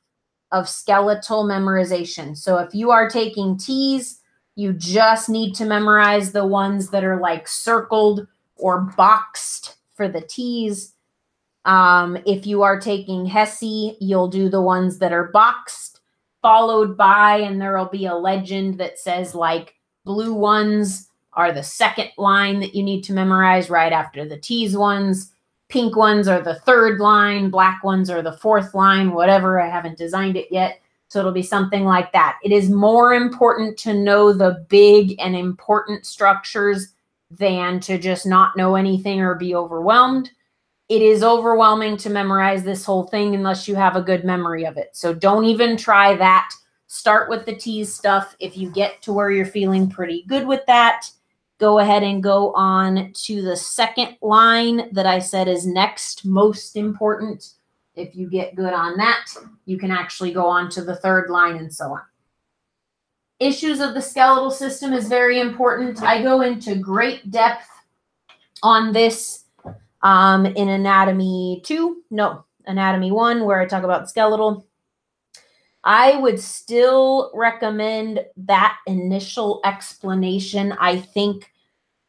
of skeletal memorization. So if you are taking T's, you just need to memorize the ones that are like circled or boxed for the T's. If you are taking HESI, you'll do the ones that are boxed, followed by, and there will be a legend that says like blue ones are the second line that you need to memorize right after the T's ones. Pink ones are the third line. Black ones are the fourth line, whatever. I haven't designed it yet. So it'll be something like that. It is more important to know the big and important structures than to just not know anything or be overwhelmed. It is overwhelming to memorize this whole thing unless you have a good memory of it. So don't even try that. Start with the T's stuff. If you get to where you're feeling pretty good with that, go ahead and go on to the second line that I said is next most important. If you get good on that, you can actually go on to the third line and so on. Issues of the skeletal system is very important. I go into great depth on this in Anatomy 1, where I talk about skeletal. I would still recommend that initial explanation, I think,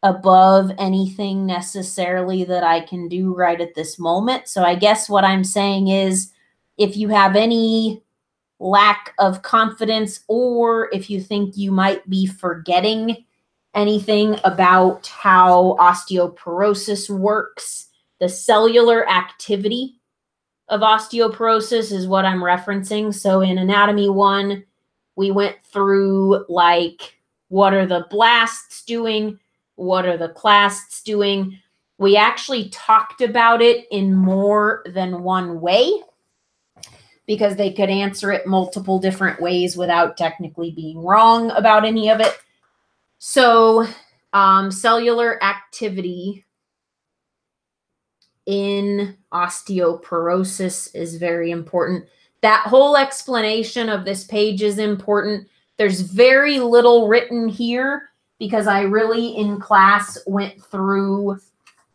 above anything necessarily that I can do right at this moment. So I guess what I'm saying is, if you have any lack of confidence, or if you think you might be forgetting anything about how osteoporosis works, the cellular activity of osteoporosis is what I'm referencing. So in Anatomy 1, we went through like, what are the blasts doing? What are the clasts doing? We actually talked about it in more than one way because they could answer it multiple different ways without technically being wrong about any of it. So cellular activity in osteoporosis is very important. That whole explanation of this page is important. There's very little written here because I really in class went through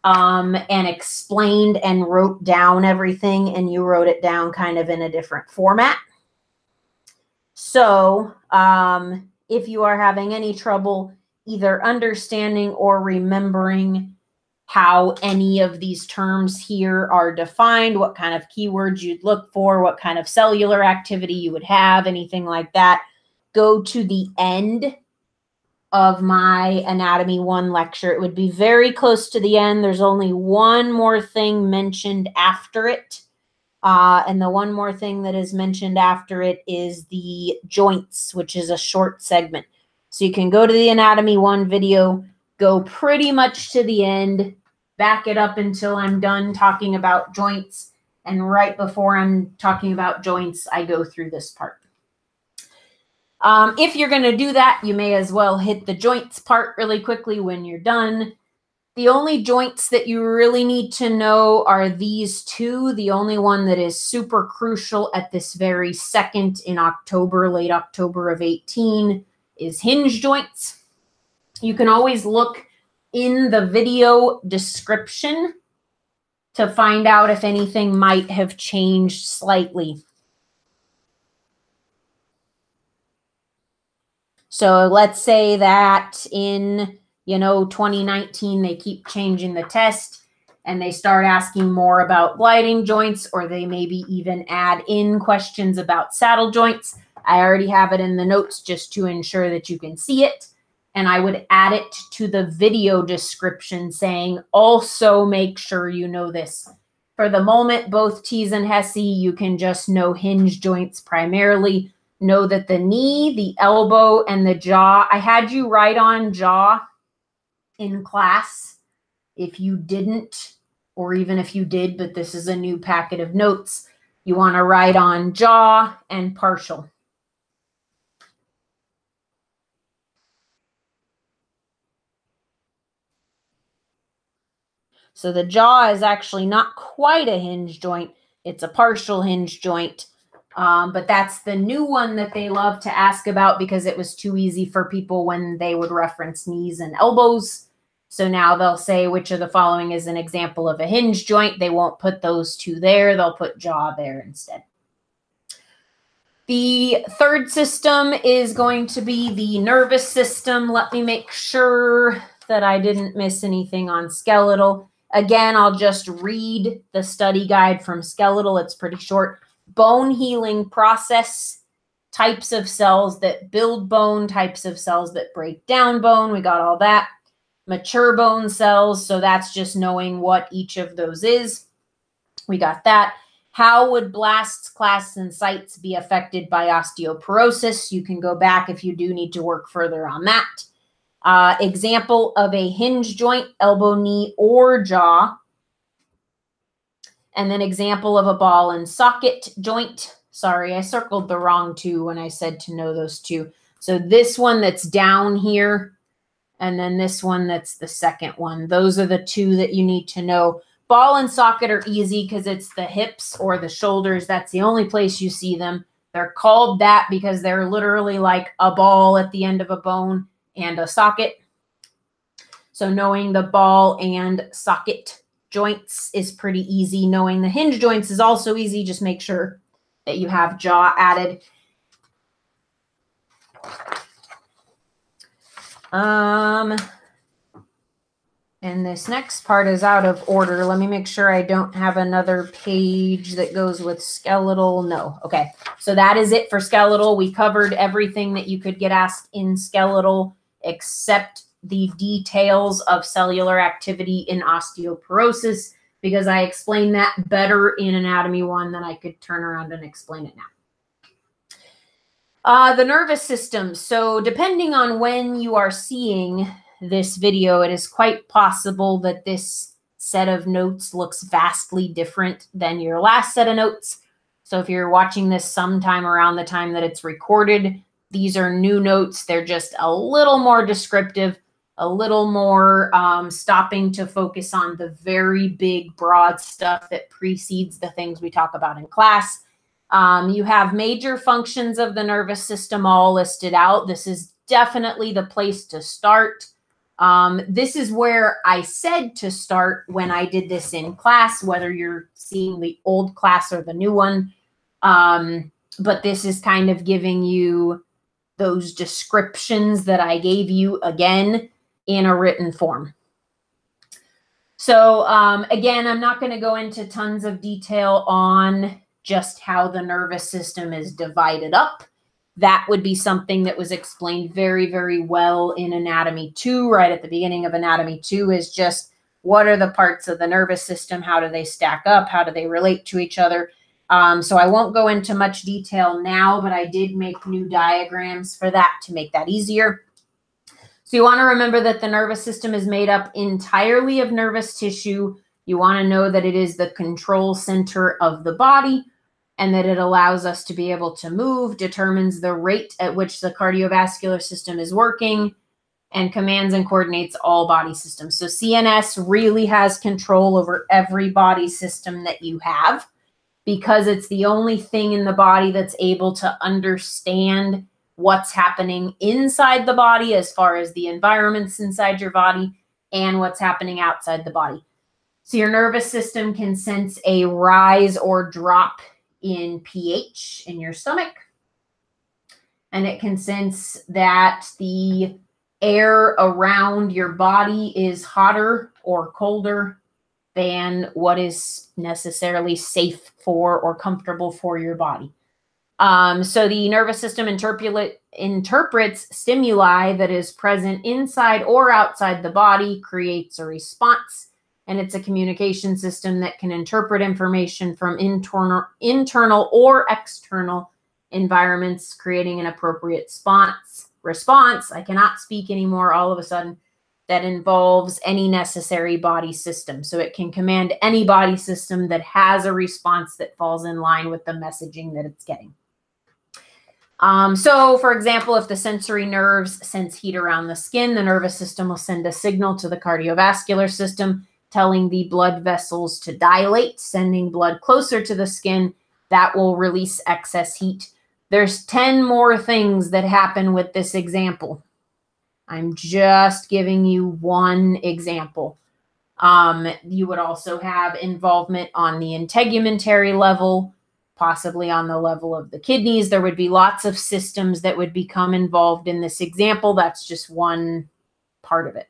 and explained and wrote down everything, and you wrote it down kind of in a different format. So if you are having any trouble either understanding or remembering how any of these terms here are defined, what kind of keywords you'd look for, what kind of cellular activity you would have, anything like that, go to the end of my Anatomy 1 lecture. It would be very close to the end. There's only one more thing mentioned after it. And the one more thing that is mentioned after it is the joints, which is a short segment. So you can go to the Anatomy 1 video, go pretty much to the end, back it up until I'm done talking about joints. And right before I'm talking about joints, I go through this part. If you're going to do that, you may as well hit the joints part really quickly when you're done. The only joints that you really need to know are these two. The only one that is super crucial at this very second in October, late October of 18, is hinge joints. You can always look in the video description to find out if anything might have changed slightly. So let's say that in, 2019, they keep changing the test and they start asking more about gliding joints, or they maybe even add in questions about saddle joints. I already have it in the notes just to ensure that you can see it. And I would add it to the video description saying, also make sure you know this. For the moment, both Tees and Hesse, you can just know hinge joints primarily. Know that the knee, the elbow, and the jaw, I had you write on jaw in class. If you didn't, or even if you did, but this is a new packet of notes, you want to write on jaw and partial. So the jaw is actually not quite a hinge joint. It's a partial hinge joint. But that's the new one that they love to ask about because it was too easy for people when they would reference knees and elbows. So now they'll say which of the following is an example of a hinge joint. They won't put those two there. They'll put jaw there instead. The third system is going to be the nervous system. Let me make sure that I didn't miss anything on skeletal. Again, I'll just read the study guide from skeletal. It's pretty short. Bone healing process, types of cells that build bone, types of cells that break down bone. We got all that. Mature bone cells, so that's just knowing what each of those is. We got that. How would blasts, clasts, and sites be affected by osteoporosis? You can go back if you do need to work further on that. Example of a hinge joint, elbow, knee, or jaw. And then example of a ball and socket joint. Sorry, I circled the wrong two when I said to know those two. So this one that's down here, and then this one that's the second one. Those are the two that you need to know. Ball and socket are easy because it's the hips or the shoulders. That's the only place you see them. They're called that because they're literally like a ball at the end of a bone and a socket. So knowing the ball and socket joints is pretty easy. Knowing the hinge joints is also easy. Just make sure that you have jaw added. And this next part is out of order. Let me make sure I don't have another page that goes with skeletal. No. Okay. So that is it for skeletal. We covered everything that you could get asked in skeletal except the details of cellular activity in osteoporosis because I explained that better in Anatomy 1 than I could turn around and explain it now. The nervous system. So depending on when you are seeing this video, it is quite possible that this set of notes looks vastly different than your last set of notes. So if you're watching this sometime around the time that it's recorded, these are new notes. They're just a little more descriptive, a little more stopping to focus on the very big, broad stuff that precedes the things we talk about in class. You have major functions of the nervous system all listed out. This is definitely the place to start. This is where I said to start when I did this in class, whether you're seeing the old class or the new one. But this is kind of giving you those descriptions that I gave you again in a written form. So again, I'm not going to go into tons of detail on just how the nervous system is divided up. That would be something that was explained very, very well in Anatomy 2. Right at the beginning of Anatomy 2 is just what are the parts of the nervous system? How do they stack up? How do they relate to each other? So I won't go into much detail now, but I did make new diagrams for that to make that easier. So you want to remember that the nervous system is made up entirely of nervous tissue. You want to know that it is the control center of the body and that it allows us to be able to move, determines the rate at which the cardiovascular system is working, and commands and coordinates all body systems. So CNS really has control over every body system that you have, because it's the only thing in the body that's able to understand what's happening inside the body as far as the environments inside your body and what's happening outside the body. So your nervous system can sense a rise or drop in pH in your stomach, and it can sense that the air around your body is hotter or colder than what is necessarily safe for or comfortable for your body. So the nervous system interprets stimuli that is present inside or outside the body, creates a response, and it's a communication system that can interpret information from internal or external environments, creating an appropriate response. I cannot speak anymore all of a sudden. That involves any necessary body system. So it can command any body system that has a response that falls in line with the messaging that it's getting. So for example, if the sensory nerves sense heat around the skin, the nervous system will send a signal to the cardiovascular system, telling the blood vessels to dilate, sending blood closer to the skin. That will release excess heat. There's 10 more things that happen with this example. I'm just giving you one example. You would also have involvement on the integumentary level, possibly on the level of the kidneys. There would be lots of systems that would become involved in this example. That's just one part of it.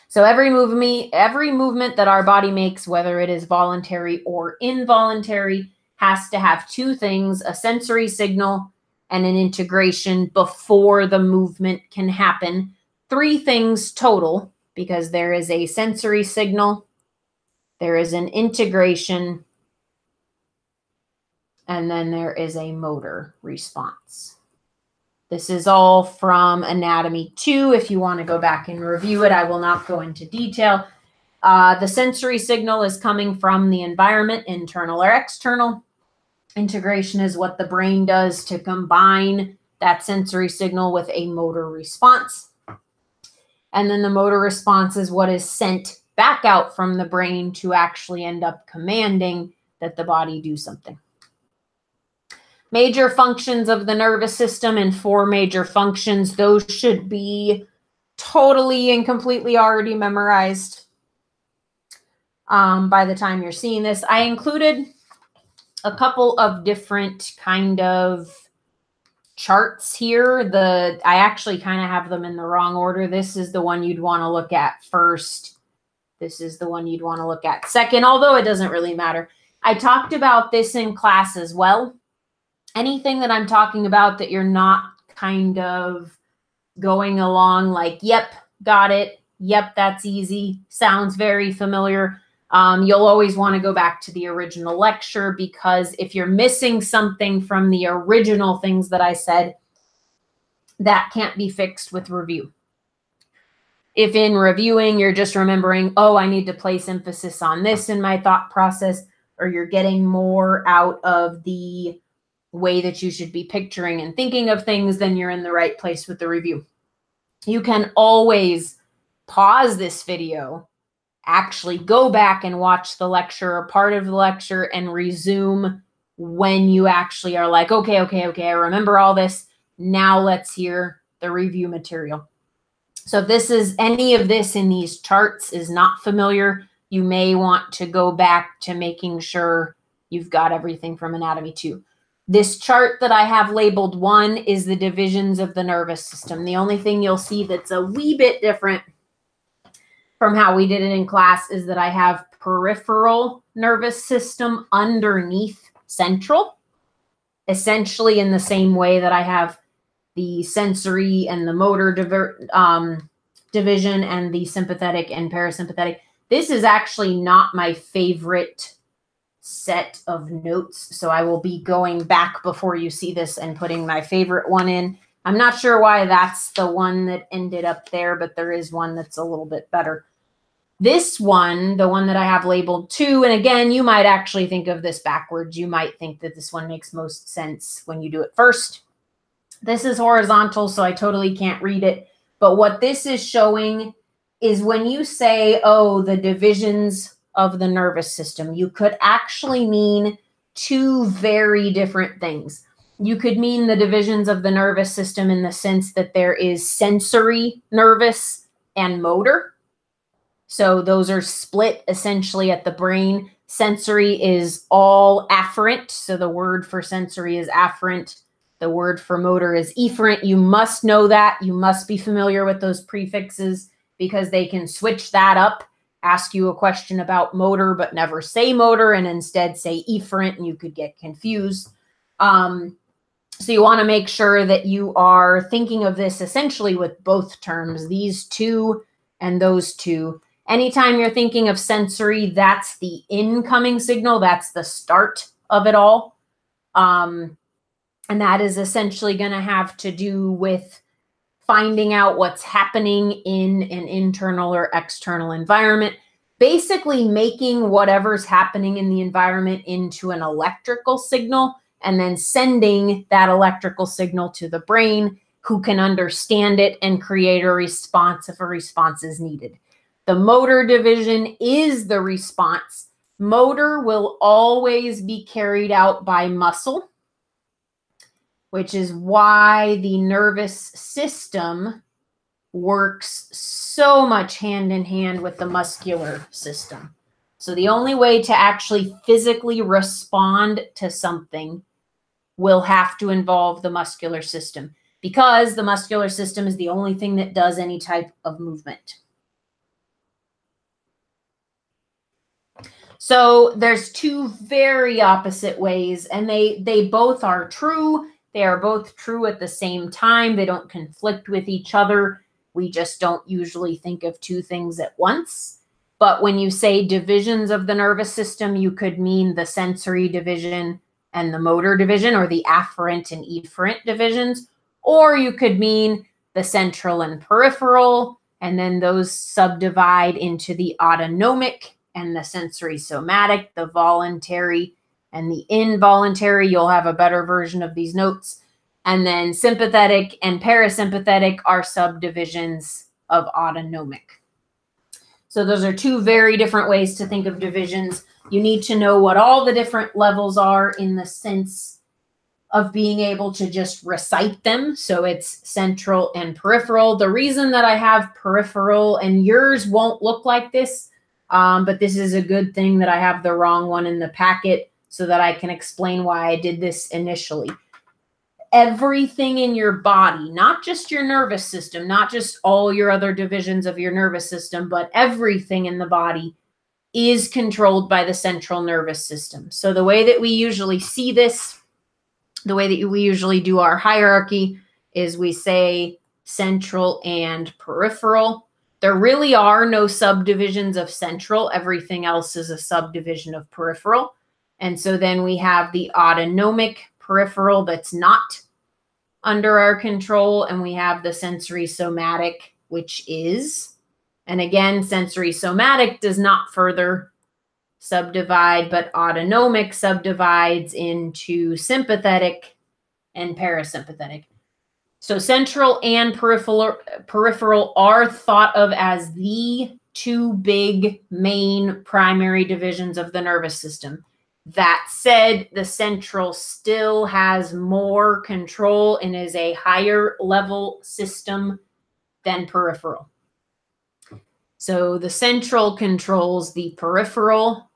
So every movement that our body makes, whether it is voluntary or involuntary, has to have two things: a sensory signal and an integration before the movement can happen. Three things total, because there is a sensory signal, there is an integration, and then there is a motor response. This is all from Anatomy 2. If you want to go back and review it, I will not go into detail. The sensory signal is coming from the environment, internal or external. Integration is what the brain does to combine that sensory signal with a motor response. And then the motor response is what is sent back out from the brain to actually end up commanding that the body do something. Major functions of the nervous system, and 4 major functions. Those should be totally and completely already memorized by the time you're seeing this. I included a couple of different kind of charts here. I actually kind of have them in the wrong order. This is the one you'd want to look at first. This is the one you'd want to look at second, although it doesn't really matter. I talked about this in class as well. Anything that I'm talking about that you're not kind of going along like, yep, got it. Yep, that's easy. Sounds very familiar. You'll always want to go back to the original lecture, because if you're missing something from the original things that I said, that can't be fixed with review. If in reviewing, you're just remembering, oh, I need to place emphasis on this in my thought process, or you're getting more out of the way that you should be picturing and thinking of things, then you're in the right place with the review. You can always pause this video, actually go back and watch the lecture or part of the lecture and resume when you actually are like, okay, I remember all this. Now let's hear the review material. So if this is any of this in these charts is not familiar, you may want to go back to making sure you've got everything from Anatomy 2. This chart that I have labeled 1 is the divisions of the nervous system. The only thing you'll see that's a wee bit different from how we did it in class is that I have peripheral nervous system underneath central, essentially in the same way that I have the sensory and the motor division and the sympathetic and parasympathetic. This is actually not my favorite set of notes, so I will be going back before you see this and putting my favorite one in. I'm not sure why that's the one that ended up there, but there is one that's a little bit better. This one, the one that I have labeled 2, and again, you might actually think of this backwards. You might think that this one makes most sense when you do it first. This is horizontal, so I totally can't read it. But what this is showing is when you say, oh, the divisions of the nervous system, you could actually mean 2 very different things. You could mean the divisions of the nervous system in the sense that there is sensory nervous and motor. So those are split essentially at the brain. Sensory is all afferent. So the word for sensory is afferent. The word for motor is efferent. You must know that. You must be familiar with those prefixes because they can switch that up, ask you a question about motor, but never say motor and instead say efferent, and you could get confused. So you want to make sure that you are thinking of this essentially with both terms, these 2 and those 2. Anytime you're thinking of sensory, that's the incoming signal. That's the start of it all. And that is essentially going to have to do with finding out what's happening in an internal or external environment, basically making whatever's happening in the environment into an electrical signal and then sending that electrical signal to the brain, who can understand it and create a response if a response is needed. The motor division is the response. Motor will always be carried out by muscle, which is why the nervous system works so much hand in hand with the muscular system. So the only way to actually physically respond to something will have to involve the muscular system, because the muscular system is the only thing that does any type of movement. So there's 2 very opposite ways, and they both are true. They are both true at the same time. They don't conflict with each other. We just don't usually think of 2 things at once. But when you say divisions of the nervous system, you could mean the sensory division and the motor division, or the afferent and efferent divisions. Or you could mean the central and peripheral, and then those subdivide into the autonomic and the sensory somatic, the voluntary and the involuntary. You'll have a better version of these notes. And then sympathetic and parasympathetic are subdivisions of autonomic. So those are 2 very different ways to think of divisions. You need to know what all the different levels are in the sense of being able to just recite them. So it's central and peripheral. The reason that I have peripheral, and yours won't look like this, but this is a good thing that I have the wrong one in the packet so that I can explain why I did this initially. Everything in your body, not just your nervous system, not just all your other divisions of your nervous system, but everything in the body is controlled by the central nervous system. So the way that we usually see this, the way that we usually do our hierarchy, is we say central and peripheral. There really are no subdivisions of central. Everything else is a subdivision of peripheral. And so then we have the autonomic peripheral that's not under our control, and we have the sensory somatic, which is And again, sensory somatic does not further subdivide, but autonomic subdivides into sympathetic and parasympathetic. So central and peripheral are thought of as the two big main primary divisions of the nervous system. That said, the central still has more control and is a higher level system than peripheral. So the central controls the peripheral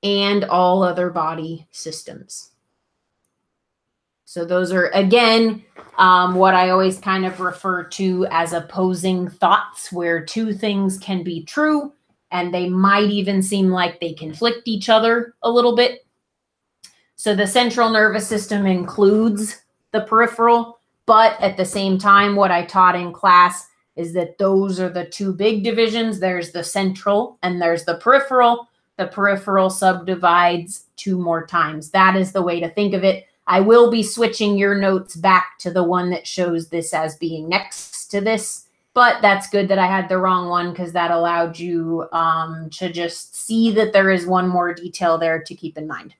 and all other body systems. So those are, again, what I always kind of refer to as opposing thoughts, where two things can be true and they might even seem like they conflict each other a little bit. So the central nervous system includes the peripheral, but at the same time, what I taught in class is that those are the two big divisions. There's the central and there's the peripheral. The peripheral subdivides 2 more times. That is the way to think of it. I will be switching your notes back to the one that shows this as being next to this, but that's good that I had the wrong one, because that allowed you to just see that there is one more detail there to keep in mind.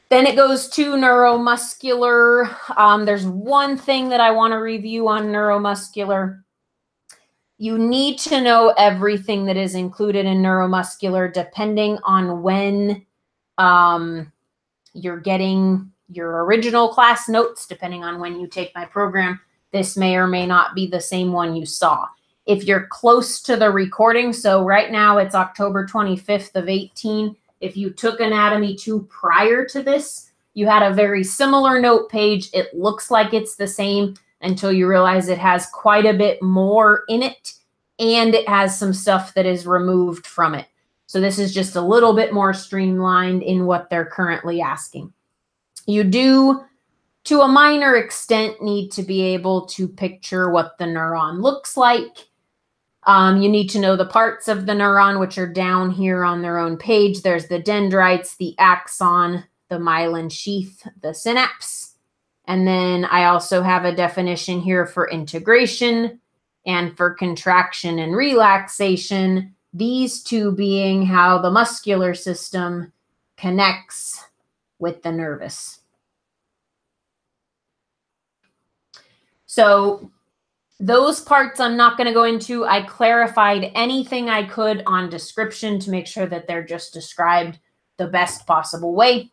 Then it goes to neuromuscular. There's one thing that I want to review on neuromuscular. You need to know everything that is included in neuromuscular depending on when you're getting your original class notes, depending on when you take my program. This may or may not be the same one you saw. If you're close to the recording, so right now it's October 25th of 18. If you took Anatomy 2 prior to this, you had a very similar note page. It looks like it's the same until you realize it has quite a bit more in it, and it has some stuff that is removed from it. So this is just a little bit more streamlined in what they're currently asking. You do, to a minor extent, need to be able to picture what the neuron looks like. You need to know the parts of the neuron, which are down here on their own page. There's the dendrites, the axon, the myelin sheath, the synapse. And then I also have a definition here for integration and for contraction and relaxation, these two being how the muscular system connects with the nervous. So those parts I'm not going to go into. I clarified anything I could on description to make sure that they're just described the best possible way.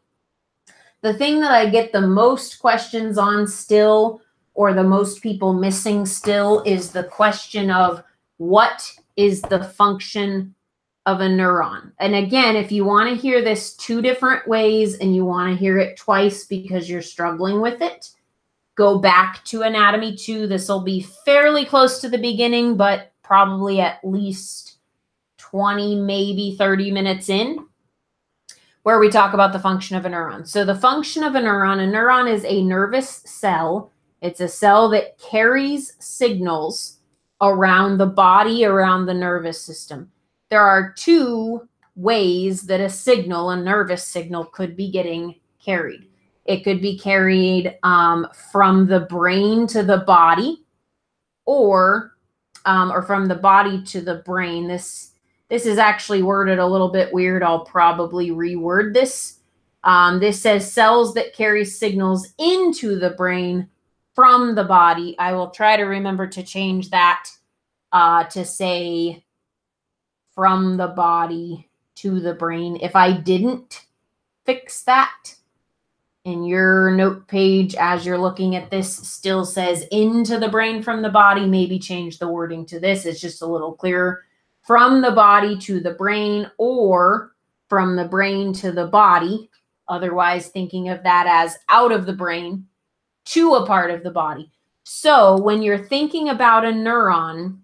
The thing that I get the most questions on still, or the most people missing still, is the question of what is the function of a neuron. And again, if you want to hear this 2 different ways and you want to hear it twice because you're struggling with it, go back to Anatomy 2. This will be fairly close to the beginning, but probably at least 20, maybe 30 minutes in, where we talk about the function of a neuron. So the function of a neuron is a nervous cell. It's a cell that carries signals around the body, around the nervous system. There are 2 ways that a nervous signal could be getting carried. It could be carried from the brain to the body, or from the body to the brain. This is actually worded a little bit weird. I'll probably reword this. This says cells that carry signals into the brain from the body. I will try to remember to change that to say from the body to the brain. If I didn't fix that, and your note page as you're looking at this still says into the brain from the body, maybe change the wording to this. It's just a little clearer. From the body to the brain, or from the brain to the body. Otherwise, thinking of that as out of the brain to a part of the body. So when you're thinking about a neuron,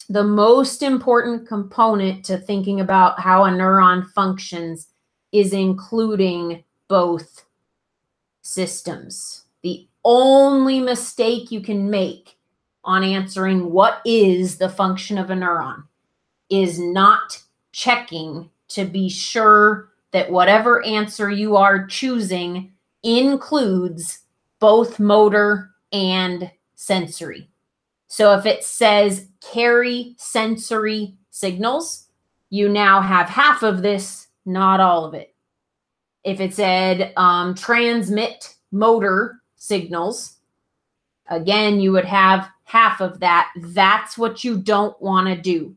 the most important component to thinking about how a neuron functions is including both systems. The only mistake you can make on answering what is the function of a neuron is not checking to be sure that whatever answer you are choosing includes both motor and sensory. So if it says carry sensory signals, you now have half of this, not all of it. If it said transmit motor signals, again, you would have half of that. That's what you don't want to do.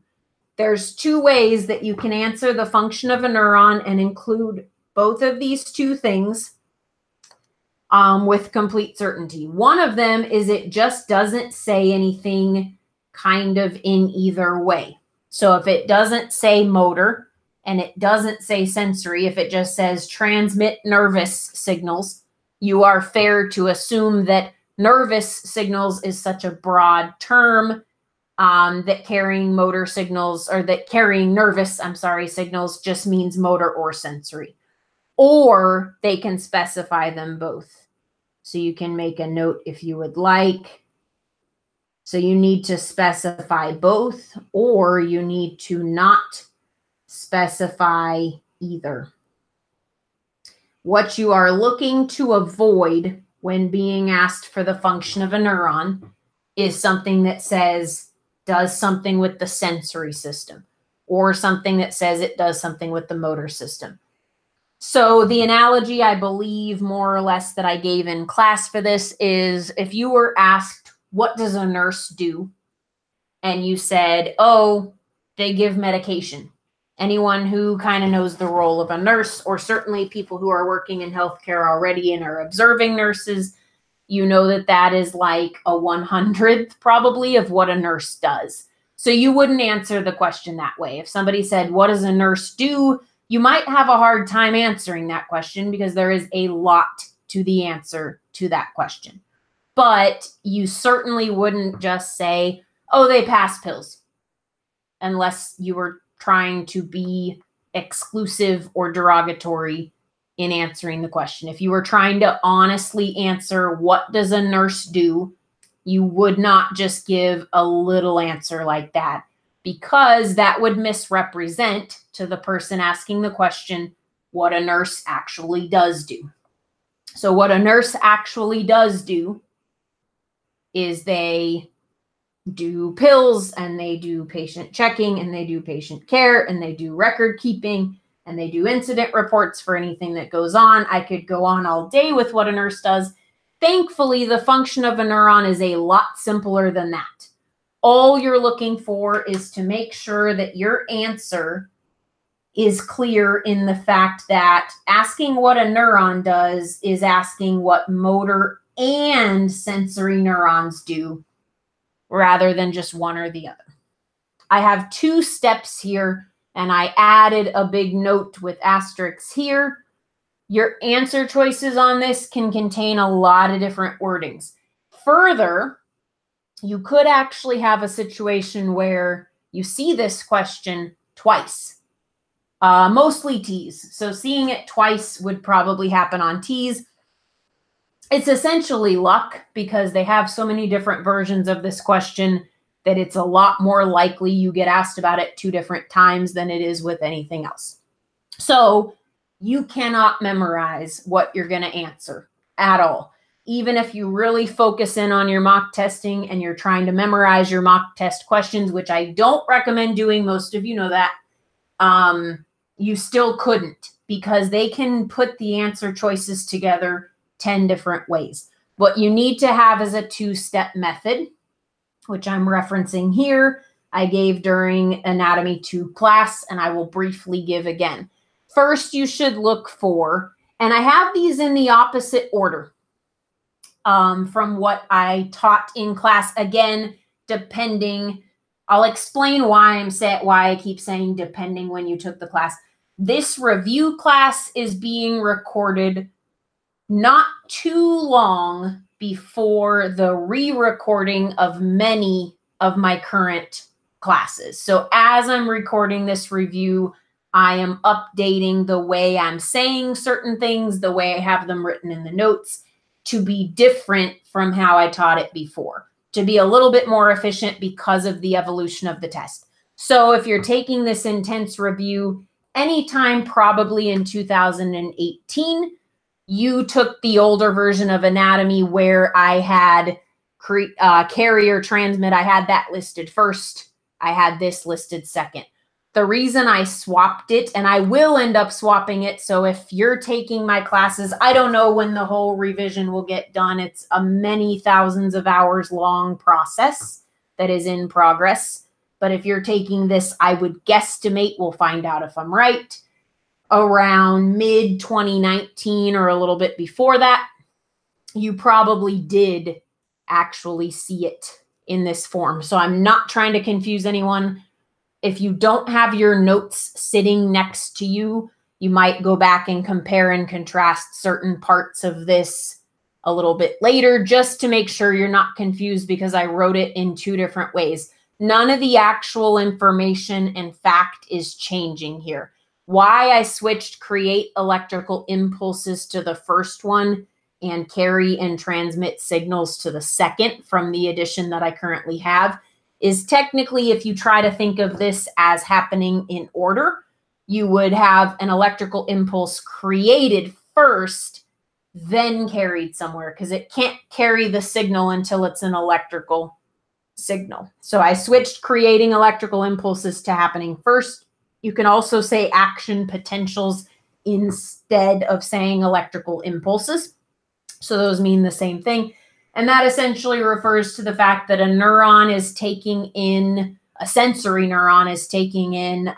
There's two ways that you can answer the function of a neuron and include both of these two things with complete certainty. One of them is it just doesn't say anything kind of in either way. So if it doesn't say motor and it doesn't say sensory, if it just says transmit nervous signals, you are fair to assume that nervous signals is such a broad term that carrying motor signals, or that carrying nervous, signals just means motor or sensory. Or they can specify them both. So you can make a note if you would like. So you need to specify both, or you need to not specify either. What you are looking to avoid when being asked for the function of a neuron is something that says does something with the sensory system, or something that says it does something with the motor system. So the analogy I believe more or less that I gave in class for this is if you were asked, what does a nurse do? And you said, oh, they give medication. Anyone who kind of knows the role of a nurse, or certainly people who are working in healthcare already and are observing nurses, you know that that is like a 100th probably of what a nurse does. So you wouldn't answer the question that way. If somebody said, what does a nurse do? You might have a hard time answering that question because there is a lot to the answer to that question. But you certainly wouldn't just say, oh, they pass pills, unless you were trying to be exclusive or derogatory in answering the question. If you were trying to honestly answer, what does a nurse do? You would not just give a little answer like that, because that would misrepresent to the person asking the question what a nurse actually does do. So what a nurse actually does do is they do pills, and they do patient checking, and they do patient care, and they do record keeping, and they do incident reports for anything that goes on. I could go on all day with what a nurse does. Thankfully, the function of a neuron is a lot simpler than that. All you're looking for is to make sure that your answer is clear in the fact that asking what a neuron does is asking what motor and sensory neurons do, rather than just one or the other. I have two steps here, and I added a big note with asterisks here. Your answer choices on this can contain a lot of different wordings. Further, you could actually have a situation where you see this question twice, mostly T's. So seeing it twice would probably happen on T's. It's essentially luck, because they have so many different versions of this question that it's a lot more likely you get asked about it 2 different times than it is with anything else. So you cannot memorize what you're going to answer at all. Even if you really focus in on your mock testing and you're trying to memorize your mock test questions, which I don't recommend doing, most of you know that, you still couldn't, because they can put the answer choices together 10 different ways. What you need to have is a 2-step method, which I'm referencing here. I gave during Anatomy 2 class, and I will briefly give again. First, you should look for, and I have these in the opposite order from what I taught in class. Again, depending, I'll explain why I keep saying depending when you took the class. This review class is being recorded not too long before the re-recording of many of my current classes. So as I'm recording this review, I am updating the way I'm saying certain things, the way I have them written in the notes, to be different from how I taught it before, to be a little bit more efficient because of the evolution of the test. So if you're taking this intense review anytime probably in 2018, you took the older version of anatomy where I had carry or transmit, I had that listed first. I had this listed second. The reason I swapped it, and I will end up swapping it, so if you're taking my classes, I don't know when the whole revision will get done. It's a many thousands of hours long process that is in progress. But if you're taking this, I would guesstimate, we'll find out if I'm right, around mid-2019 or a little bit before that, you probably did actually see it in this form. So I'm not trying to confuse anyone. If you don't have your notes sitting next to you, you might go back and compare and contrast certain parts of this a little bit later, just to make sure you're not confused, because I wrote it in two different ways. None of the actual information and fact is changing here. Why I switched create electrical impulses to the first one and carry and transmit signals to the second from the edition that I currently have is technically, if you try to think of this as happening in order, you would have an electrical impulse created first, then carried somewhere, because it can't carry the signal until it's an electrical signal. So I switched creating electrical impulses to happening first. You can also say action potentials instead of saying electrical impulses. So those mean the same thing. And that essentially refers to the fact that a neuron is taking in, a sensory neuron is taking in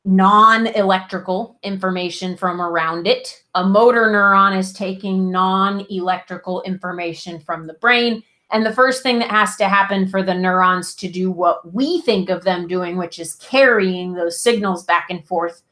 non-electrical information from around it. A motor neuron is taking non-electrical information from the brain. And the first thing that has to happen for the neurons to do what we think of them doing, which is carrying those signals back and forth,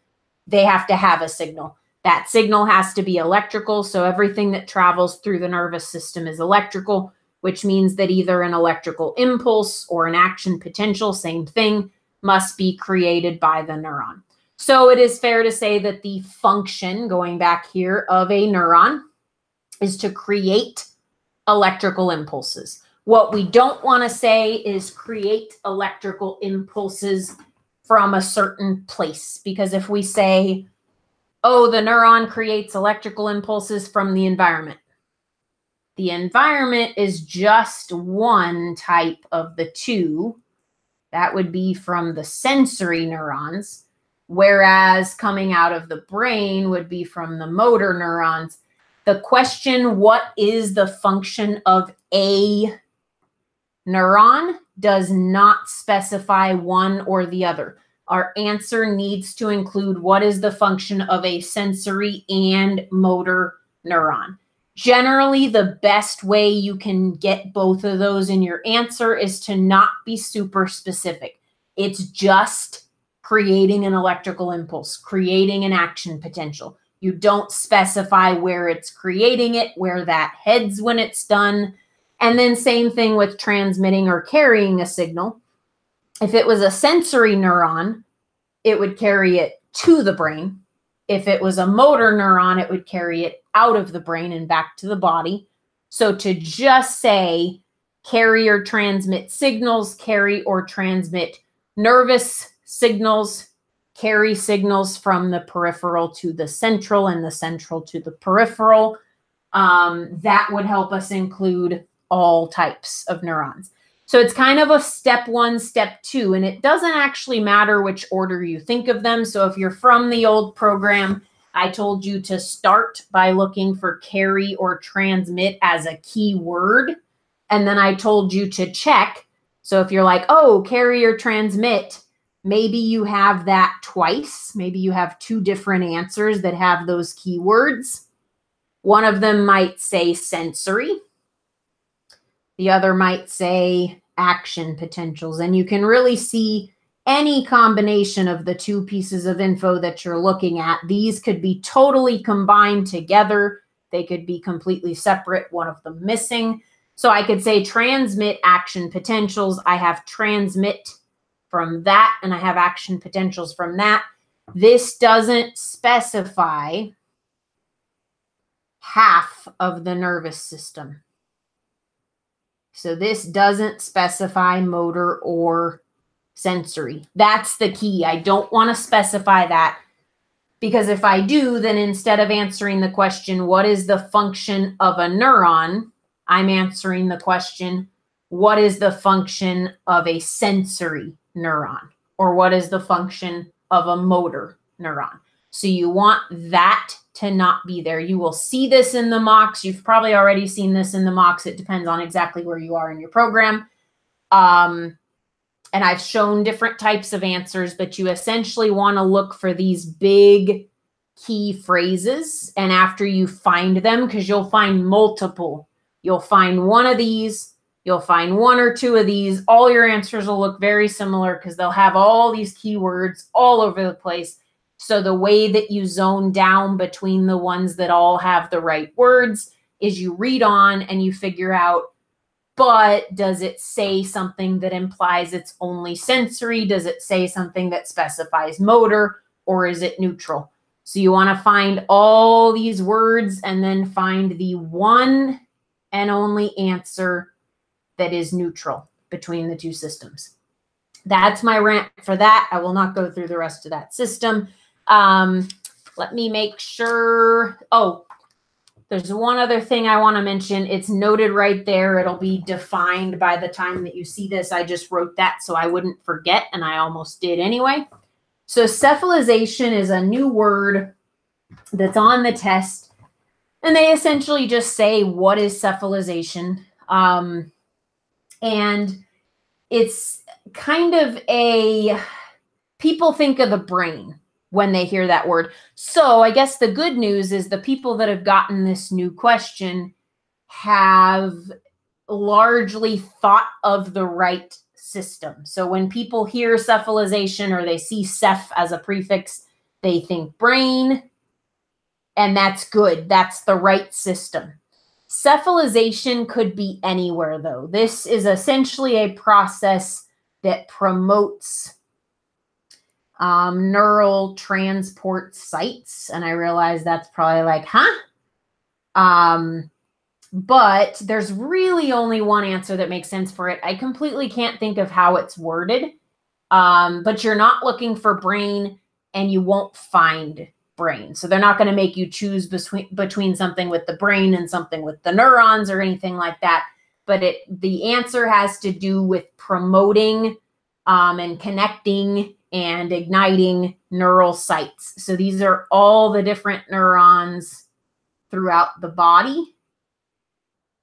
they have to have a signal. That signal has to be electrical, so everything that travels through the nervous system is electrical, which means that either an electrical impulse or an action potential, same thing, must be created by the neuron. So it is fair to say that the function, going back here, of a neuron is to create electrical impulses. What we don't want to say is create electrical impulses from a certain place, because if we say, oh, the neuron creates electrical impulses from the environment. The environment is just one type of the two. That would be from the sensory neurons, whereas coming out of the brain would be from the motor neurons. The question, what is the function of a neuron, does not specify one or the other. Our answer needs to include what is the function of a sensory and motor neuron. Generally, the best way you can get both of those in your answer is to not be super specific. It's just creating an electrical impulse, creating an action potential. You don't specify where it's creating it, where that heads when it's done. And then same thing with transmitting or carrying a signal. If it was a sensory neuron, it would carry it to the brain. If it was a motor neuron, it would carry it out of the brain and back to the body. So to just say carry or transmit signals, carry or transmit nervous signals, carry signals from the peripheral to the central and the central to the peripheral, that would help us include all types of neurons. So it's kind of a step one, step two, and it doesn't actually matter which order you think of them. So if you're from the old program, I told you to start by looking for carry or transmit as a key word. And then I told you to check. So if you're like, oh, carry or transmit, maybe you have that twice. Maybe you have two different answers that have those keywords. One of them might say sensory. The other might say action potentials. And you can really see any combination of the two pieces of info that you're looking at. These could be totally combined together. They could be completely separate, one of them missing. So I could say transmit action potentials. I have transmit from that, and I have action potentials from that. This doesn't specify half of the nervous system. So this doesn't specify motor or sensory. That's the key. I don't want to specify that, because if I do, then instead of answering the question, what is the function of a neuron, I'm answering the question, what is the function of a sensory neuron? Or what is the function of a motor neuron? So you want that to not be there. You will see this in the mocks. You've probably already seen this in the mocks. It depends on exactly where you are in your program. And I've shown different types of answers, but you essentially want to look for these big key phrases. And after you find them, because you'll find multiple, you'll find one of these, you'll find one or two of these, all your answers will look very similar because they'll have all these keywords all over the place. So the way that you zone down between the ones that all have the right words is you read on and you figure out, but does it say something that implies it's only sensory? Does it say something that specifies motor, or is it neutral? So you want to find all these words and then find the one and only answer that is neutral between the two systems. That's my rant for that. I will not go through the rest of that system. Let me make sure. Oh, there's one other thing I want to mention. It's noted right there. It'll be defined by the time that you see this. I just wrote that so I wouldn't forget, and I almost did anyway. So cephalization is a new word that's on the test, and they essentially just say, what is cephalization? And it's kind of people think of the brain when they hear that word. So I guess the good news is the people that have gotten this new question have largely thought of the right system. So when people hear cephalization or they see ceph as a prefix, they think brain, and that's good. That's the right system. Cephalization could be anywhere, though. This is essentially a process that promotes neural transport sites. And I realize that's probably like, huh? But there's really only one answer that makes sense for it. I completely can't think of how it's worded. But you're not looking for brain and you won't find brain. So they're not going to make you choose between something with the brain and something with the neurons or anything like that. But the answer has to do with promoting and connecting and igniting neural sites. So these are all the different neurons throughout the body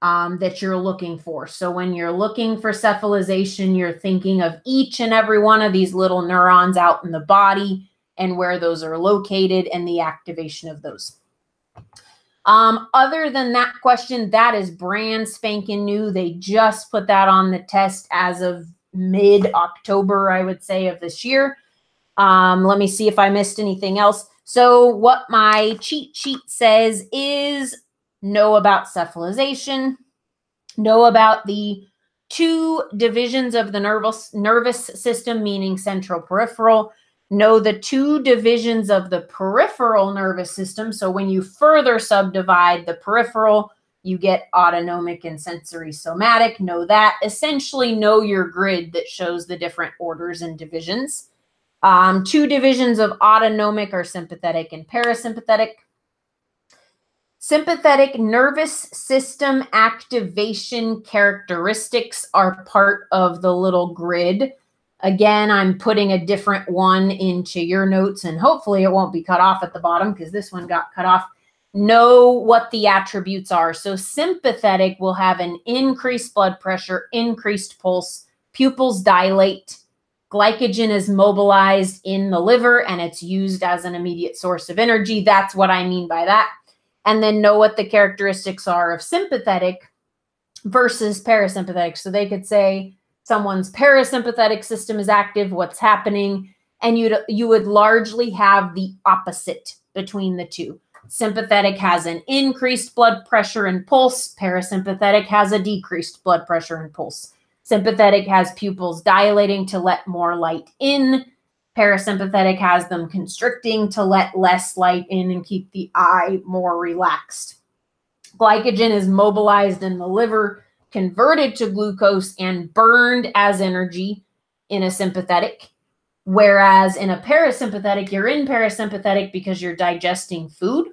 that you're looking for. So when you're looking for cephalization, you're thinking of each and every one of these little neurons out in the body and where those are located and the activation of those. Other than that question, that is brand spanking new. They just put that on the test as of mid-October, I would say, of this year. Let me see if I missed anything else. So what my cheat sheet says is know about cephalization, know about the two divisions of the nervous system, meaning central peripheral, know the two divisions of the peripheral nervous system. So when you further subdivide the peripheral, you get autonomic and sensory somatic. Know that. Essentially know your grid that shows the different orders and divisions. Two divisions of autonomic are sympathetic and parasympathetic. Sympathetic nervous system activation characteristics are part of the little grid. Again, I'm putting a different one into your notes, and hopefully it won't be cut off at the bottom because this one got cut off. Know what the attributes are. So sympathetic will have an increased blood pressure, increased pulse, pupils dilate, glycogen is mobilized in the liver, and it's used as an immediate source of energy. That's what I mean by that. And then know what the characteristics are of sympathetic versus parasympathetic. So they could say someone's parasympathetic system is active, what's happening, and you would largely have the opposite between the two. Sympathetic has an increased blood pressure and pulse. Parasympathetic has a decreased blood pressure and pulse. Sympathetic has pupils dilating to let more light in. Parasympathetic has them constricting to let less light in and keep the eye more relaxed. Glycogen is mobilized in the liver, converted to glucose, and burned as energy in a sympathetic. Whereas in a parasympathetic, you're in parasympathetic because you're digesting food.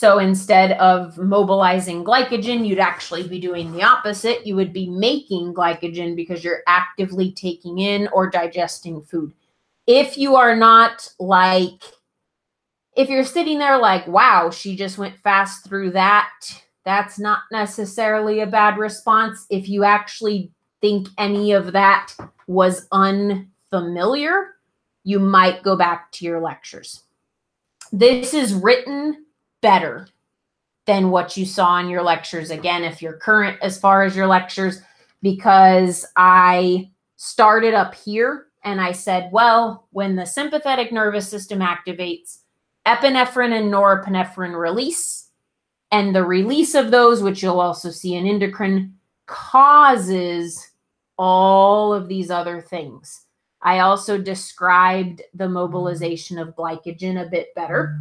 So instead of mobilizing glycogen, you'd actually be doing the opposite. You would be making glycogen because you're actively taking in or digesting food. If you are not like, if you're sitting there like, wow, she just went fast through that, that's not necessarily a bad response. If you actually think any of that was unfamiliar, you might go back to your lectures. This is written better than what you saw in your lectures. Again, if you're current as far as your lectures, because I started up here and I said, well, when the sympathetic nervous system activates, epinephrine and norepinephrine release, and the release of those, which you'll also see in endocrine, causes all of these other things. I also described the mobilization of glycogen a bit better.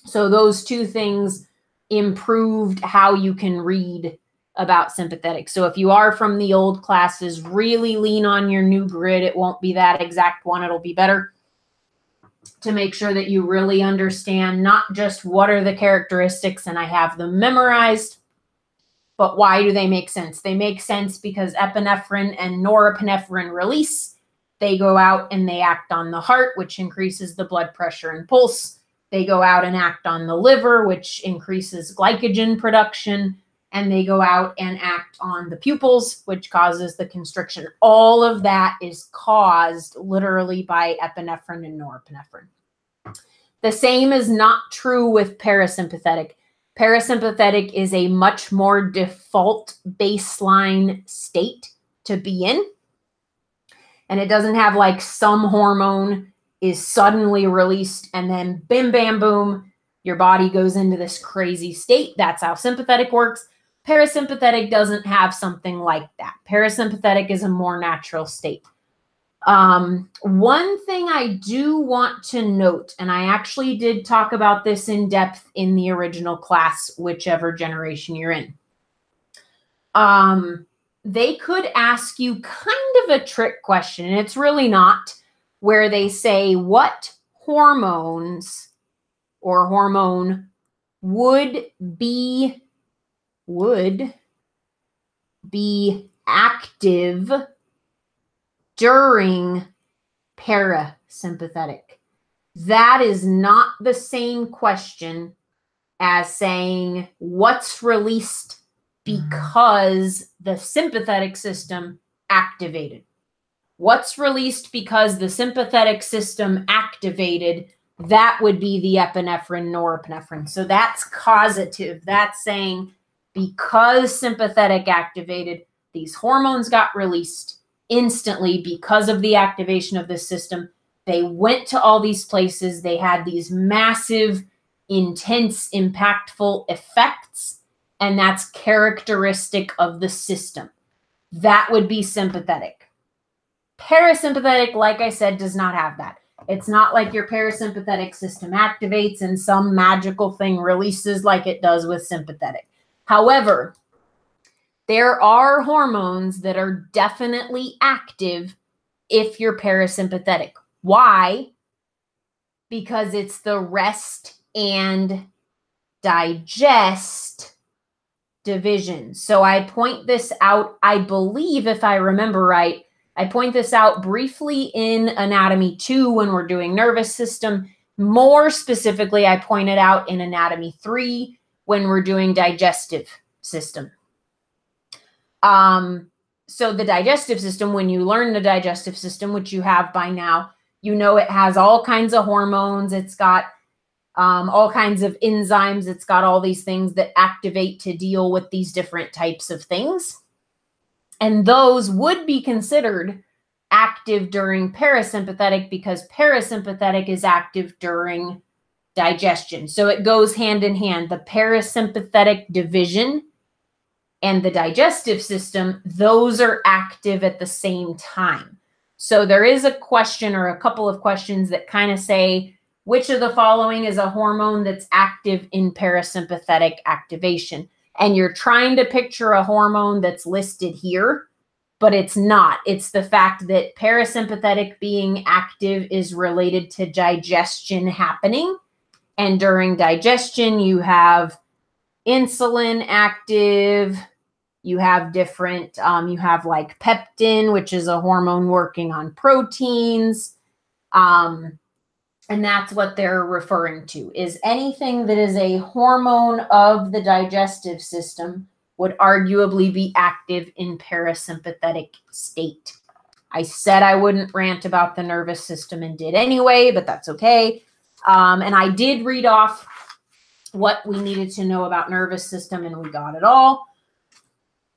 So those two things improved how you can read about sympathetic. So if you are from the old classes, really lean on your new grid. It won't be that exact one. It'll be better to make sure that you really understand not just what are the characteristics and I have them memorized, but why do they make sense? They make sense because epinephrine and norepinephrine release. They go out and they act on the heart, which increases the blood pressure and pulse. They go out and act on the liver, which increases glycogen production. And they go out and act on the pupils, which causes the constriction. All of that is caused literally by epinephrine and norepinephrine. The same is not true with parasympathetic. Parasympathetic is a much more default baseline state to be in. And it doesn't have like some hormone is suddenly released and then bim, bam, boom, your body goes into this crazy state. That's how sympathetic works. Parasympathetic doesn't have something like that. Parasympathetic is a more natural state. One thing I do want to note, and I actually did talk about this in depth in the original class, whichever generation you're in. They could ask you kind of a trick question, and it's really not, where they say, what hormones or hormone would be active during parasympathetic? That is not the same question as saying what's released because the sympathetic system activated. What's released because the sympathetic system activated, that would be the epinephrine, norepinephrine. So that's causative. That's saying because sympathetic activated, these hormones got released instantly because of the activation of this system. They went to all these places. They had these massive, intense, impactful effects, and that's characteristic of the system. That would be sympathetic. Parasympathetic, like I said, does not have that. It's not like your parasympathetic system activates and some magical thing releases like it does with sympathetic. However, there are hormones that are definitely active if you're parasympathetic. Why? Because it's the rest and digest division. So I point this out, I believe, if I remember right, I point this out briefly in Anatomy 2 when we're doing nervous system. More specifically, I point it out in Anatomy 3 when we're doing digestive system. So the digestive system, when you learn the digestive system, which you have by now, you know it has all kinds of hormones. It's got all kinds of enzymes. It's got all these things that activate to deal with these different types of things. And those would be considered active during parasympathetic because parasympathetic is active during digestion. So it goes hand in hand. The parasympathetic division and the digestive system, those are active at the same time. So there is a question or a couple of questions that kind of say, which of the following is a hormone that's active in parasympathetic activation? And you're trying to picture a hormone that's listed here, but it's not. It's the fact that parasympathetic being active is related to digestion happening. And during digestion, you have insulin active, you have different, you have like peptin, which is a hormone working on proteins. And that's what they're referring to, is anything that is a hormone of the digestive system would arguably be active in parasympathetic state. I said I wouldn't rant about the nervous system and did anyway, but that's okay. And I did read off what we needed to know about nervous system, and we got it all.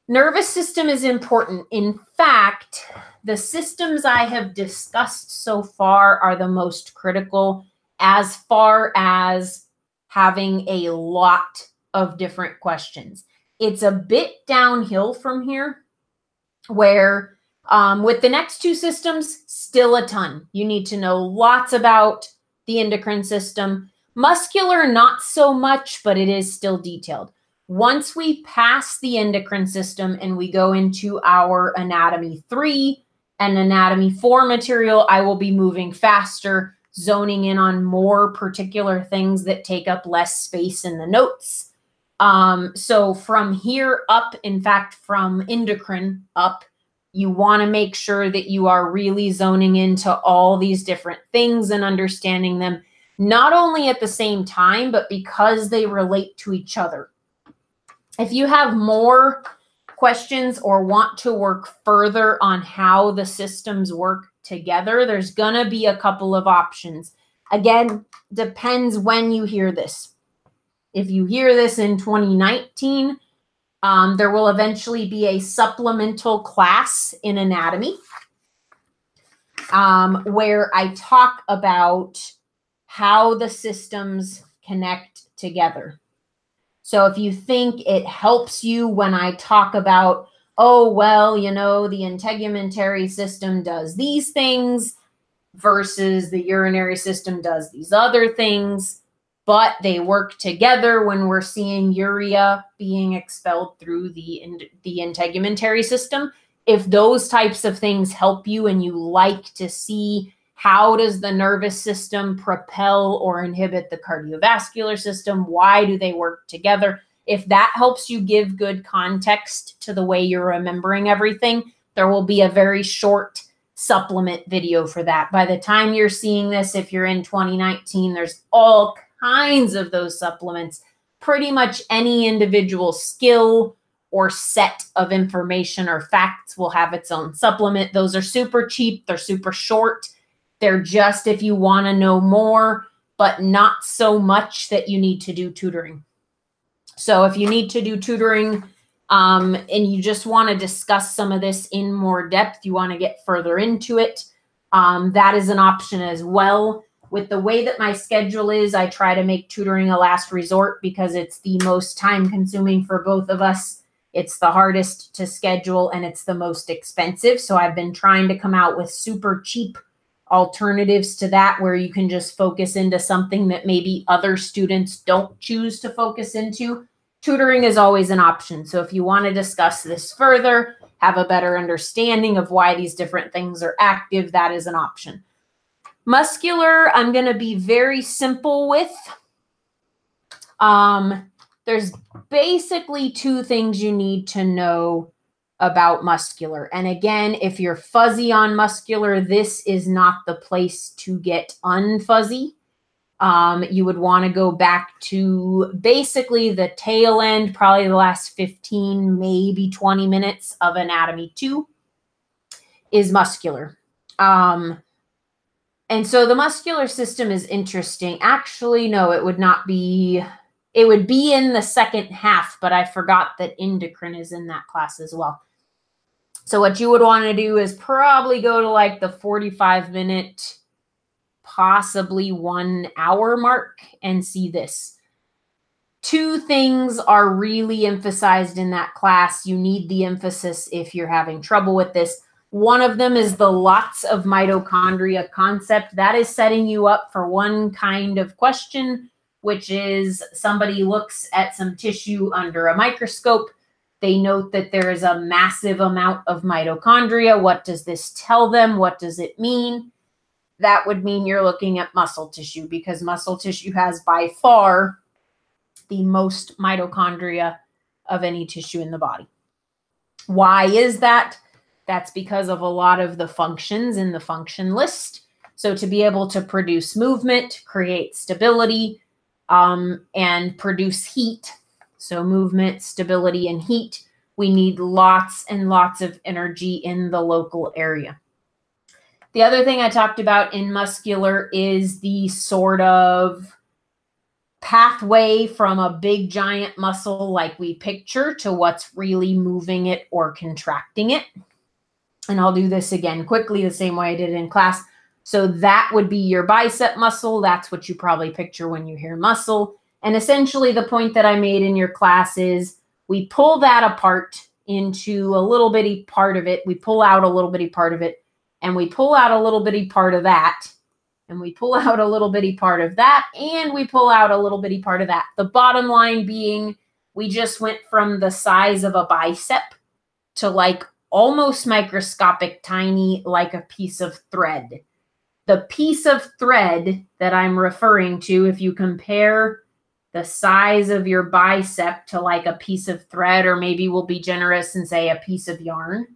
Nervous system is important. In fact, the systems I have discussed so far are the most critical as far as having a lot of different questions. It's a bit downhill from here, where with the next two systems, still a ton. You need to know lots about the endocrine system. Muscular, not so much, but it is still detailed. Once we pass the endocrine system and we go into our anatomy 3 and anatomy 4 material, I will be moving faster, zoning in on more particular things that take up less space in the notes. So from here up, in fact, from endocrine up, you want to make sure that you are really zoning into all these different things and understanding them, not only at the same time, but because they relate to each other. If you have more questions or want to work further on how the systems work together, there's going to be a couple of options. Again, depends when you hear this. If you hear this in 2019, there will eventually be a supplemental class in anatomy where I talk about how the systems connect together. So if you think it helps you when I talk about, oh, well, you know, the integumentary system does these things versus the urinary system does these other things, but they work together when we're seeing urea being expelled through the integumentary system. If those types of things help you and you like to see how does the nervous system propel or inhibit the cardiovascular system, why do they work together? If that helps you give good context to the way you're remembering everything, there will be a very short supplement video for that. By the time you're seeing this, if you're in 2019, there's all kinds of those supplements. Pretty much any individual skill or set of information or facts will have its own supplement. Those are super cheap. They're super short. They're just if you want to know more, but not so much that you need to do tutoring. So if you need to do tutoring and you just want to discuss some of this in more depth, you want to get further into it, that is an option as well. With the way that my schedule is, I try to make tutoring a last resort because it's the most time consuming for both of us. It's the hardest to schedule and it's the most expensive. So I've been trying to come out with super cheap alternatives to that, where you can just focus into something that maybe other students don't choose to focus into. Tutoring is always an option. So if you want to discuss this further, have a better understanding of why these different things are active, that is an option. Muscular, I'm going to be very simple with. There's basically two things you need to know about muscular. And again, if you're fuzzy on muscular, this is not the place to get unfuzzy. You would want to go back to basically the tail end, probably the last 15, maybe 20 minutes of Anatomy 2 is muscular. And so the muscular system is interesting. Actually, no, it would not be. It would be in the second half, but I forgot that endocrine is in that class as well. So what you would want to do is probably go to like the 45-minute, possibly 1 hour mark and see this. Two things are really emphasized in that class. You need the emphasis if you're having trouble with this. One of them is the lots of mitochondria concept. That is setting you up for one kind of question, which is somebody looks at some tissue under a microscope. They note that there is a massive amount of mitochondria. What does this tell them? What does it mean? that would mean you're looking at muscle tissue, because muscle tissue has by far the most mitochondria of any tissue in the body. Why is that? That's because of a lot of the functions in the function list. So to be able to produce movement, create stability, and produce heat, so movement, stability, and heat, we need lots and lots of energy in the local area. The other thing I talked about in muscular is the sort of pathway from a big giant muscle like we picture to what's really moving it or contracting it. And I'll do this again quickly the same way I did in class. So that would be your bicep muscle. That's what you probably picture when you hear muscle. And essentially the point that I made in your class is we pull that apart into a little bitty part of it. We pull out a little bitty part of it, and we pull out a little bitty part of that, and we pull out a little bitty part of that, and we pull out a little bitty part of that. The bottom line being we just went from the size of a bicep to like almost microscopic, tiny, like a piece of thread. The piece of thread that I'm referring to, if you compare the size of your bicep to like a piece of thread, or maybe we'll be generous and say a piece of yarn.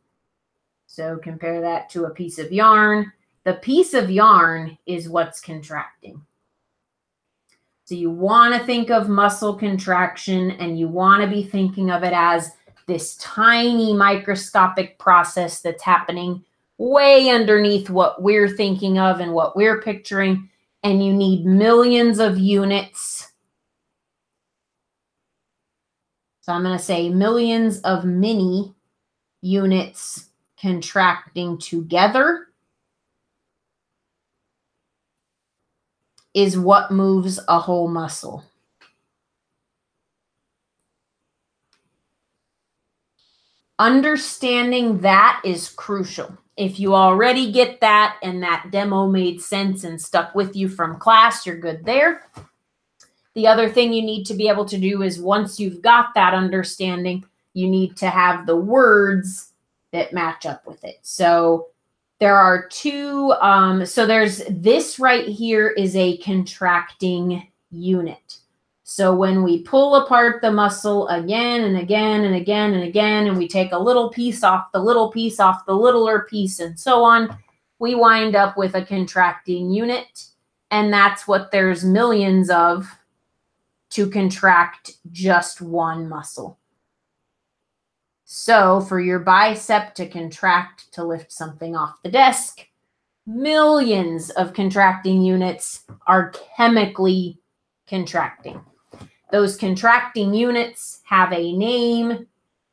So compare that to a piece of yarn. The piece of yarn is what's contracting. So you want to think of muscle contraction, and you want to be thinking of it as this tiny microscopic process that's happening way underneath what we're thinking of and what we're picturing. And you need millions of units. So I'm going to say millions of mini units contracting together is what moves a whole muscle. Understanding that is crucial. If you already get that and that demo made sense and stuck with you from class, you're good there. The other thing you need to be able to do is, once you've got that understanding, you need to have the words that match up with it. So there are two, so there's this right here is a contracting unit. So when we pull apart the muscle again and again and again and again, and we take a little piece off the little piece off the littler piece and so on, we wind up with a contracting unit. And that's what there's millions of to contract just one muscle. So for your bicep to contract to lift something off the desk, millions of contracting units are chemically contracting. Those contracting units have a name,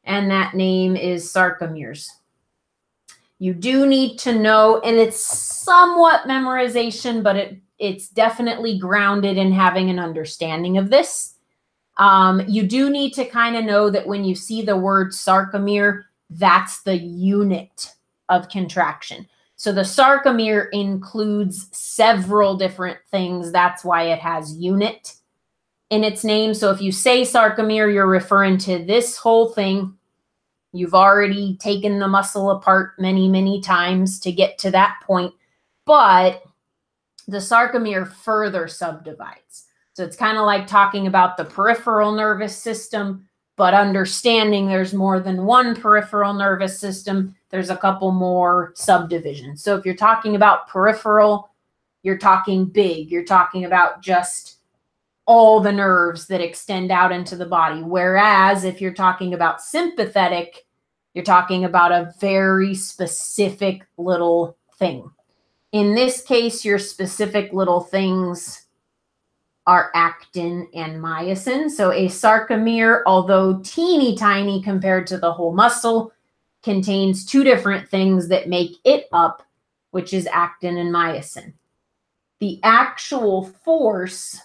and that name is sarcomeres. You do need to know, and it's somewhat memorization, but it's definitely grounded in having an understanding of this. You do need to kind of know that when you see the word sarcomere, that's the unit of contraction. So the sarcomere includes several different things. That's why it has unit in its name. So if you say sarcomere, you're referring to this whole thing. You've already taken the muscle apart many, many times to get to that point. But the sarcomere further subdivides. So it's kind of like talking about the peripheral nervous system, but understanding there's more than one peripheral nervous system. There's a couple more subdivisions. So if you're talking about peripheral, you're talking big. You're talking about just all the nerves that extend out into the body. Whereas if you're talking about sympathetic, you're talking about a very specific little thing. In this case, your specific little things are actin and myosin. So a sarcomere, although teeny tiny compared to the whole muscle, contains two different things that make it up, which is actin and myosin. The actual force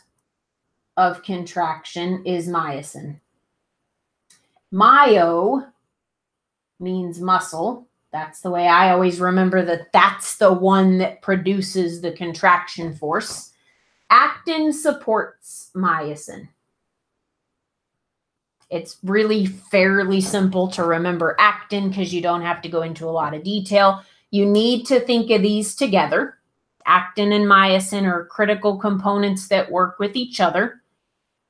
of contraction is myosin. Myo means muscle. That's the way I always remember that that's the one that produces the contraction force. Actin supports myosin. It's really fairly simple to remember actin because you don't have to go into a lot of detail. You need to think of these together. Actin and myosin are critical components that work with each other,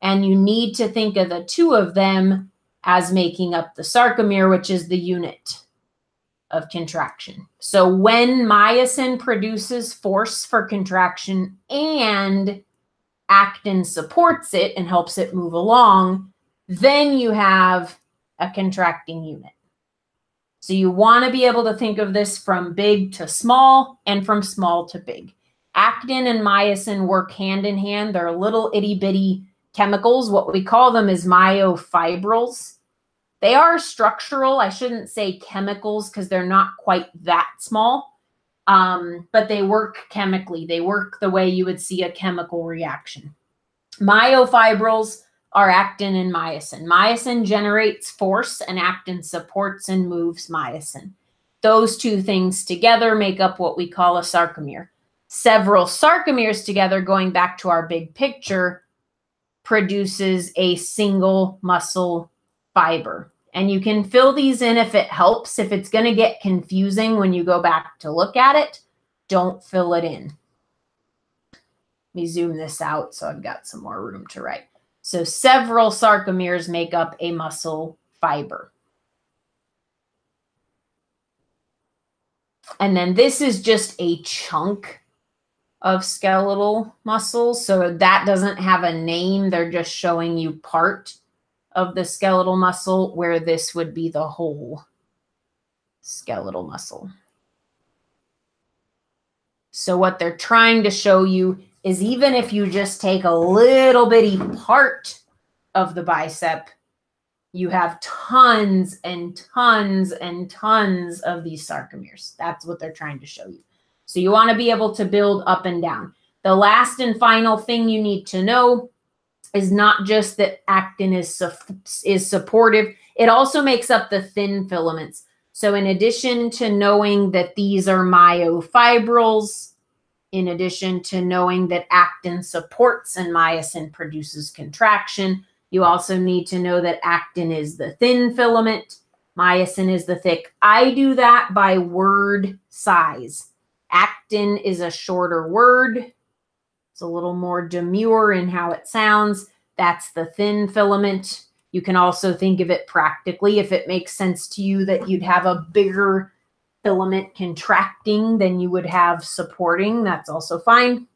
and you need to think of the two of them as making up the sarcomere, which is the unit of contraction. So when myosin produces force for contraction and actin supports it and helps it move along, then you have a contracting unit. So you want to be able to think of this from big to small and from small to big. Actin and myosin work hand in hand. They're little itty bitty chemicals. What we call them is myofibrils. They are structural. I shouldn't say chemicals because they're not quite that small, but they work chemically. They work the way you would see a chemical reaction. Myofibrils are actin and myosin. Myosin generates force and actin supports and moves myosin. Those two things together make up what we call a sarcomere. Several sarcomeres together, going back to our big picture, produces a single muscle fiber. And you can fill these in if it helps. If it's going to get confusing when you go back to look at it, don't fill it in. Let me zoom this out so I've got some more room to write. So several sarcomeres make up a muscle fiber. And then this is just a chunk of skeletal muscle. So that doesn't have a name. They're just showing you part of the skeletal muscle, where this would be the whole skeletal muscle. So what they're trying to show you is even if you just take a little bitty part of the bicep, you have tons and tons and tons of these sarcomeres. That's what they're trying to show you. So you want to be able to build up and down. The last and final thing you need to know is not just that actin is supportive, it also makes up the thin filaments. So in addition to knowing that these are myofibrils, in addition to knowing that actin supports and myosin produces contraction, you also need to know that actin is the thin filament, myosin is the thick. I do that by word size. Actin is a shorter word. It's a little more demure in how it sounds. That's the thin filament. You can also think of it practically. If it makes sense to you that you'd have a bigger filament contracting than you would have supporting, that's also fine.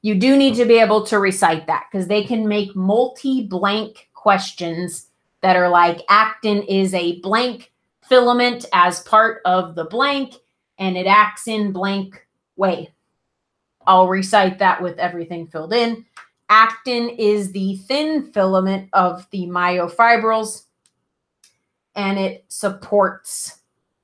You do need to be able to recite that because they can make multi-blank questions that are like actin is a blank filament as part of the blank and it acts in blank way. I'll recite that with everything filled in. Actin is the thin filament of the myofibrils, and it supports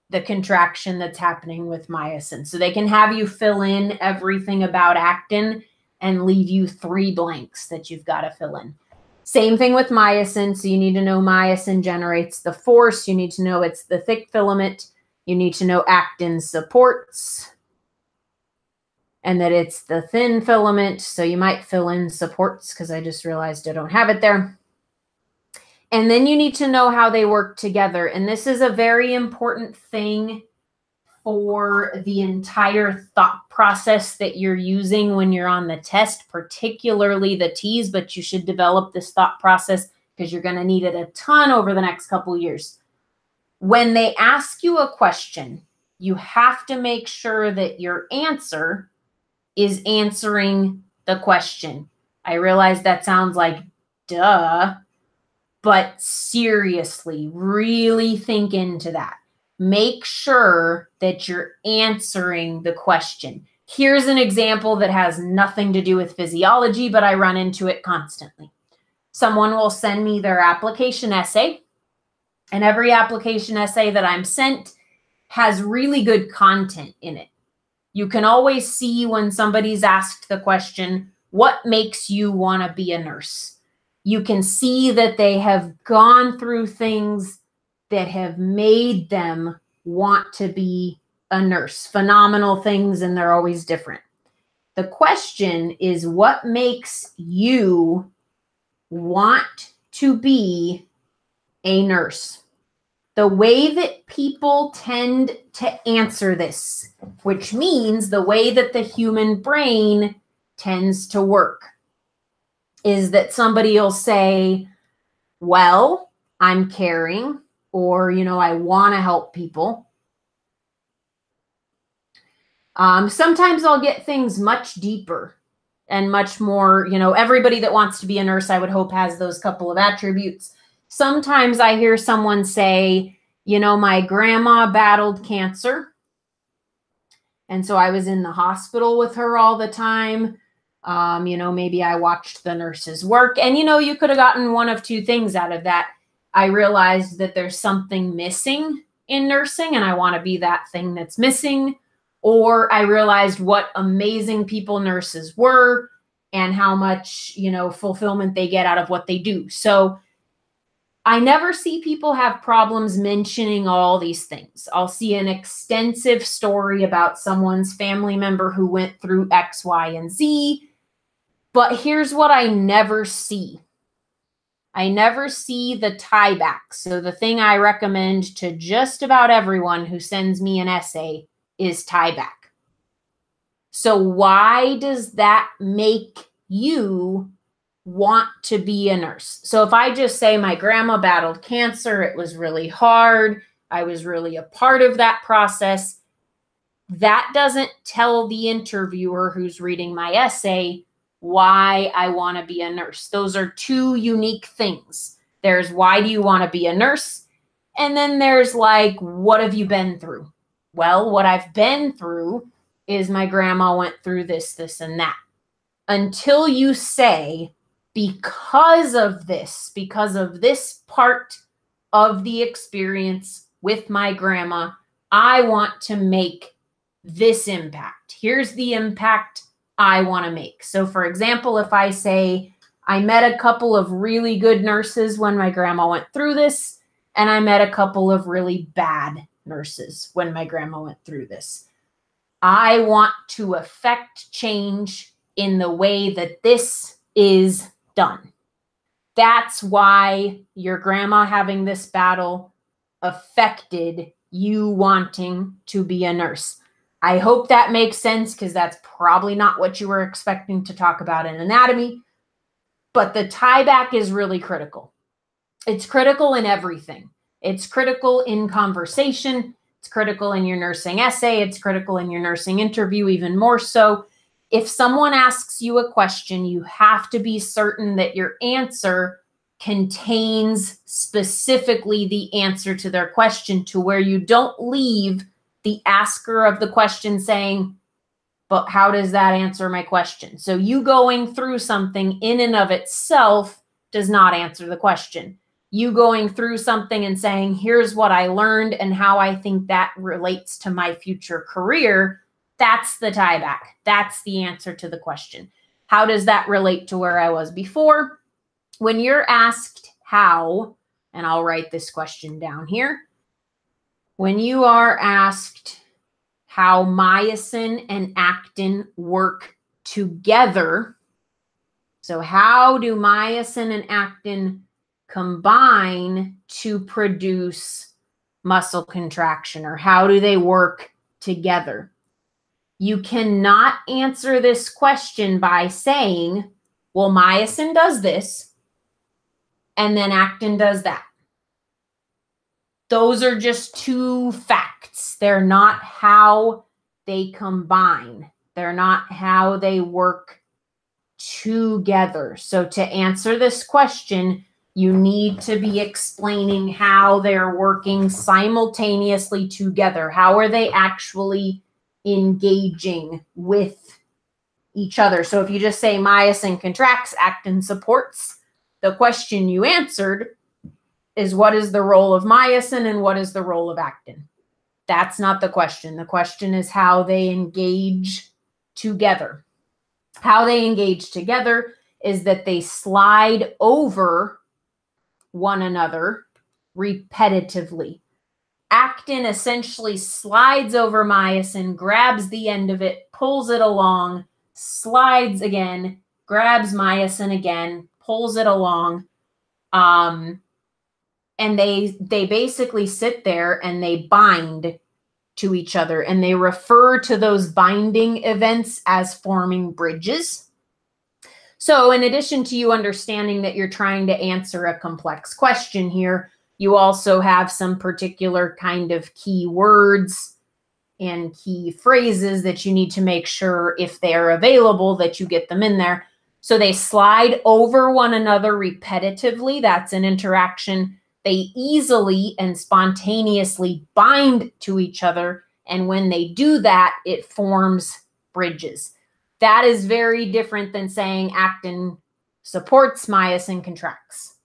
the contraction that's happening with myosin. So they can have you fill in everything about actin and leave you 3 blanks that you've got to fill in. Same thing with myosin. So you need to know myosin generates the force. You need to know it's the thick filament. You need to know actin supports and that it's the thin filament. So you might fill in supports because I just realized I don't have it there. And then you need to know how they work together. And this is a very important thing for the entire thought process that you're using when you're on the test, particularly the T's, but you should develop this thought process because you're going to need it a ton over the next couple of years. When they ask you a question, you have to make sure that your answer is answering the question. I realize that sounds like duh, but seriously, really think into that. Make sure that you're answering the question. Here's an example that has nothing to do with physiology, but I run into it constantly. Someone will send me their application essay, and every application essay that I'm sent has really good content in it. You can always see when somebody's asked the question, what makes you want to be a nurse? You can see that they have gone through things that have made them want to be a nurse. Phenomenal things, and they're always different. The question is, what makes you want to be a nurse? the way that people tend to answer this, which means the way that the human brain tends to work, is that somebody will say, well, I'm caring, or, I want to help people. Sometimes I'll get things much deeper and much more, everybody that wants to be a nurse, I would hope, has those couple of attributes. Sometimes I hear someone say, my grandma battled cancer, and so I was in the hospital with her all the time. Maybe I watched the nurses work, and, you could have gotten one of two things out of that. I realized that there's something missing in nursing, and I want to be that thing that's missing. Or I realized what amazing people nurses were and how much, fulfillment they get out of what they do. So I never see people have problems mentioning all these things. I'll see an extensive story about someone's family member who went through X, Y, and Z. But here's what I never see. I never see the tie back. So the thing I recommend to just about everyone who sends me an essay is tie back. So why does that make you want to be a nurse? So if I just say my grandma battled cancer, it was really hard, I was really a part of that process, that doesn't tell the interviewer who's reading my essay why I want to be a nurse. Those are two unique things. There's why do you want to be a nurse? And then there's like, what have you been through? Well, what I've been through is my grandma went through this, this, and that. Until you say, because of this part of the experience with my grandma, I want to make this impact. Here's the impact I want to make. So for example, if I say, I met a couple of really good nurses when my grandma went through this, and I met a couple of really bad nurses when my grandma went through this. I want to affect change in the way that this is done. That's why your grandma having this battle affected you wanting to be a nurse. I hope that makes sense, because that's probably not what you were expecting to talk about in anatomy. But the tie back is really critical. It's critical in everything. It's critical in conversation. It's critical in your nursing essay. It's critical in your nursing interview, even more so. If someone asks you a question, you have to be certain that your answer contains specifically the answer to their question, to where you don't leave the asker of the question saying, but how does that answer my question? So you going through something in and of itself does not answer the question. You going through something and saying, here's what I learned and how I think that relates to my future career, that's the tie back. That's the answer to the question. How does that relate to where I was before? When you're asked how, and I'll write this question down here. When you are asked how myosin and actin work together, so how do myosin and actin combine to produce muscle contraction, or how do they work together? You cannot answer this question by saying, well, myosin does this, and then actin does that. Those are just two facts. They're not how they combine. They're not how they work together. So to answer this question, you need to be explaining how they're working simultaneously together. How are they actually engaging with each other? So if you just say myosin contracts, actin supports, the question you answered is, what is the role of myosin and what is the role of actin? That's not the question. The question is how they engage together. How they engage together is that they slide over one another repetitively. Actin essentially slides over myosin, grabs the end of it, pulls it along, slides again, grabs myosin again, pulls it along. and they basically sit there and they bind to each other, and they refer to those binding events as forming bridges. So in addition to you understanding that you're trying to answer a complex question here, you also have some particular kind of key words and key phrases that you need to make sure, if they are available, that you get them in there. So they slide over one another repetitively. That's an interaction. They easily and spontaneously bind to each other. And when they do that, it forms bridges. That is very different than saying actin supports, myosin contracts.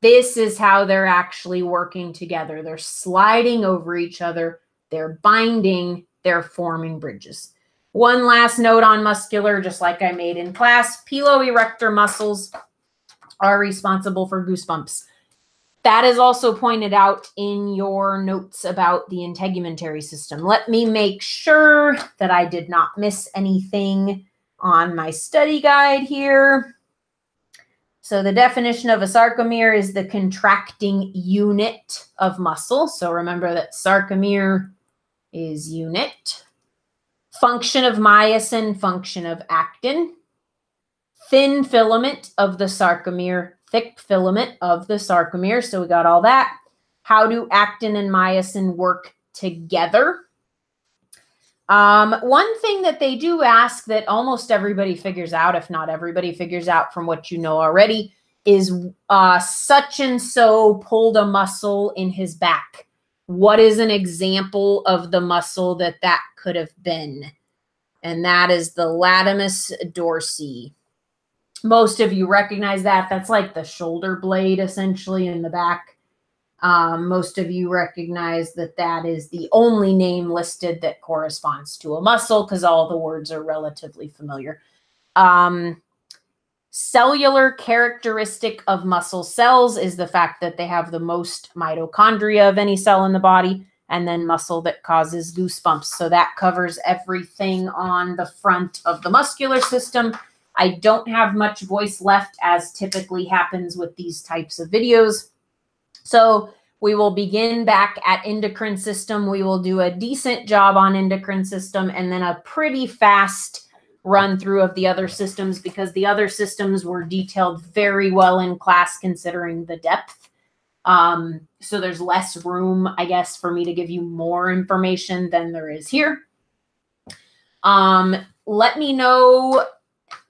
This is how they're actually working together. They're sliding over each other. They're binding. They're forming bridges. One last note on muscular, just like I made in class, piloerector muscles are responsible for goosebumps. That is also pointed out in your notes about the integumentary system. Let me make sure that I did not miss anything on my study guide here. So the definition of a sarcomere is the contracting unit of muscle. So remember that sarcomere is unit. Function of myosin, function of actin. Thin filament of the sarcomere, thick filament of the sarcomere. So we got all that. How do actin and myosin work together? One thing that they do ask that almost everybody figures out, if not everybody figures out from what you know already, is such and so pulled a muscle in his back. What is an example of the muscle that could have been? And that is the latimus dorsi. Most of you recognize that. That's like the shoulder blade essentially in the back. Most of you recognize that is the only name listed that corresponds to a muscle because all the words are relatively familiar. Cellular characteristic of muscle cells is the fact that they have the most mitochondria of any cell in the body, and then muscle that causes goosebumps. So that covers everything on the front of the muscular system. I don't have much voice left, as typically happens with these types of videos. So we will begin back at endocrine system. We will do a decent job on endocrine system and then a pretty fast run through of the other systems, because the other systems were detailed very well in class considering the depth. So there's less room, I guess, for me to give you more information than there is here. Let me know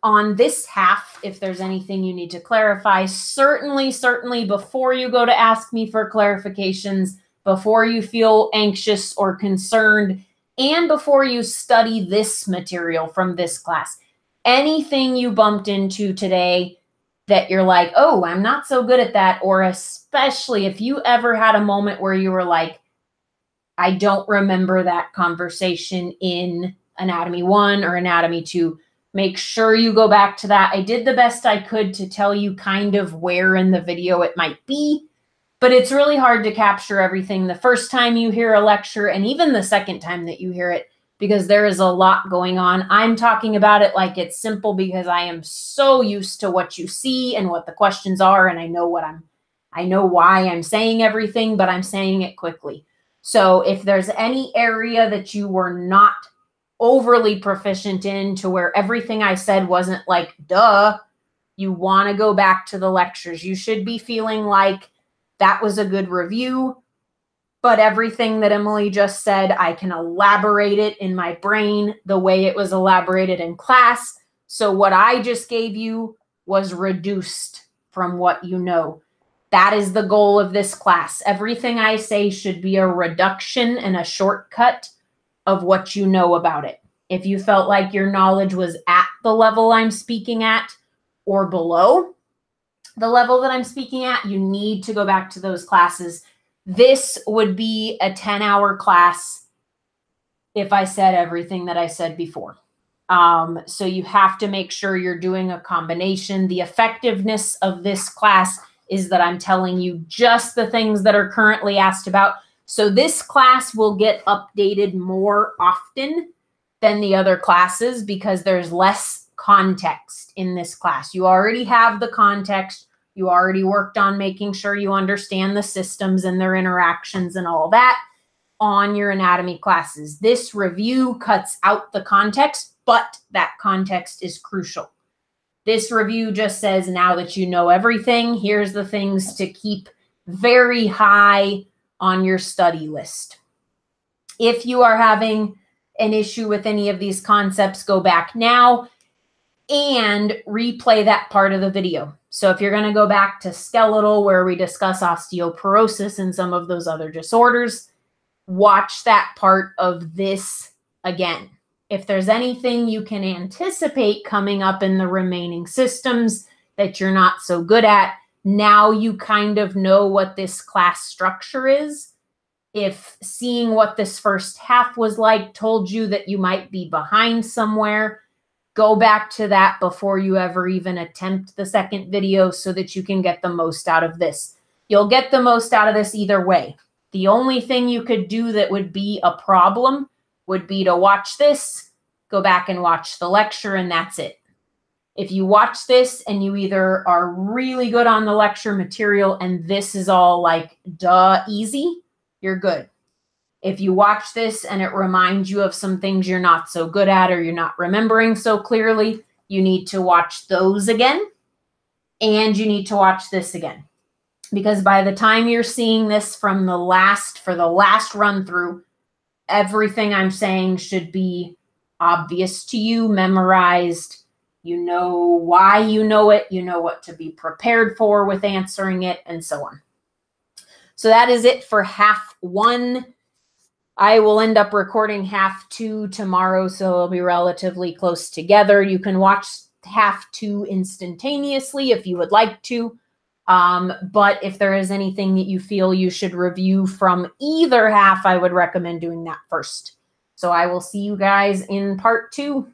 on this half if there's anything you need to clarify. Certainly before you go to ask me for clarifications, before you feel anxious or concerned, and before you study this material from this class. Anything you bumped into today that you're like, oh, I'm not so good at that, or especially if you ever had a moment where you were like, I don't remember that conversation in Anatomy 1 or Anatomy 2, make sure you go back to that. I did the best I could to tell you kind of where in the video it might be, but it's really hard to capture everything the first time you hear a lecture and even the second time that you hear it, because there is a lot going on. I'm talking about it like it's simple because I am so used to what you see and what the questions are, and I know why I'm saying everything, but I'm saying it quickly. So if there's any area that you were not overly proficient in, to where everything I said wasn't like, duh, you want to go back to the lectures. You should be feeling like that was a good review, but everything that Emily just said, I can elaborate it in my brain the way it was elaborated in class. So what I just gave you was reduced from what you know. That is the goal of this class. Everything I say should be a reduction and a shortcut of what you know about it. If you felt like your knowledge was at the level I'm speaking at or below the level that I'm speaking at, you need to go back to those classes. This would be a 10-hour class if I said everything that I said before. So you have to make sure you're doing a combination. The effectiveness of this class is that I'm telling you just the things that are currently asked about. So this class will get updated more often than the other classes because there's less context in this class. You already have the context. You already worked on making sure you understand the systems and their interactions and all that on your anatomy classes. This review cuts out the context, but that context is crucial. This review just says, now that you know everything, here's the things to keep very high on your study list. If you are having an issue with any of these concepts, go back now and replay that part of the video. So if you're going to go back to skeletal, where we discuss osteoporosis and some of those other disorders, watch that part of this again. If there's anything you can anticipate coming up in the remaining systems that you're not so good at, now you kind of know what this class structure is. If seeing what this first half was like told you that you might be behind somewhere, go back to that before you ever even attempt the second video so that you can get the most out of this. You'll get the most out of this either way. The only thing you could do that would be a problem would be to watch this, go back and watch the lecture, and that's it. If you watch this and you either are really good on the lecture material and this is all like, duh, easy, you're good. If you watch this and it reminds you of some things you're not so good at or you're not remembering so clearly, you need to watch those again, and you need to watch this again. Because by the time you're seeing this from the last run through, everything I'm saying should be obvious to you, memorized. You know why you know it. You know what to be prepared for with answering it, and so on. So that is it for half one. I will end up recording half two tomorrow, so it'll be relatively close together. You can watch half two instantaneously if you would like to. But if there is anything that you feel you should review from either half, I would recommend doing that first. So I will see you guys in part two.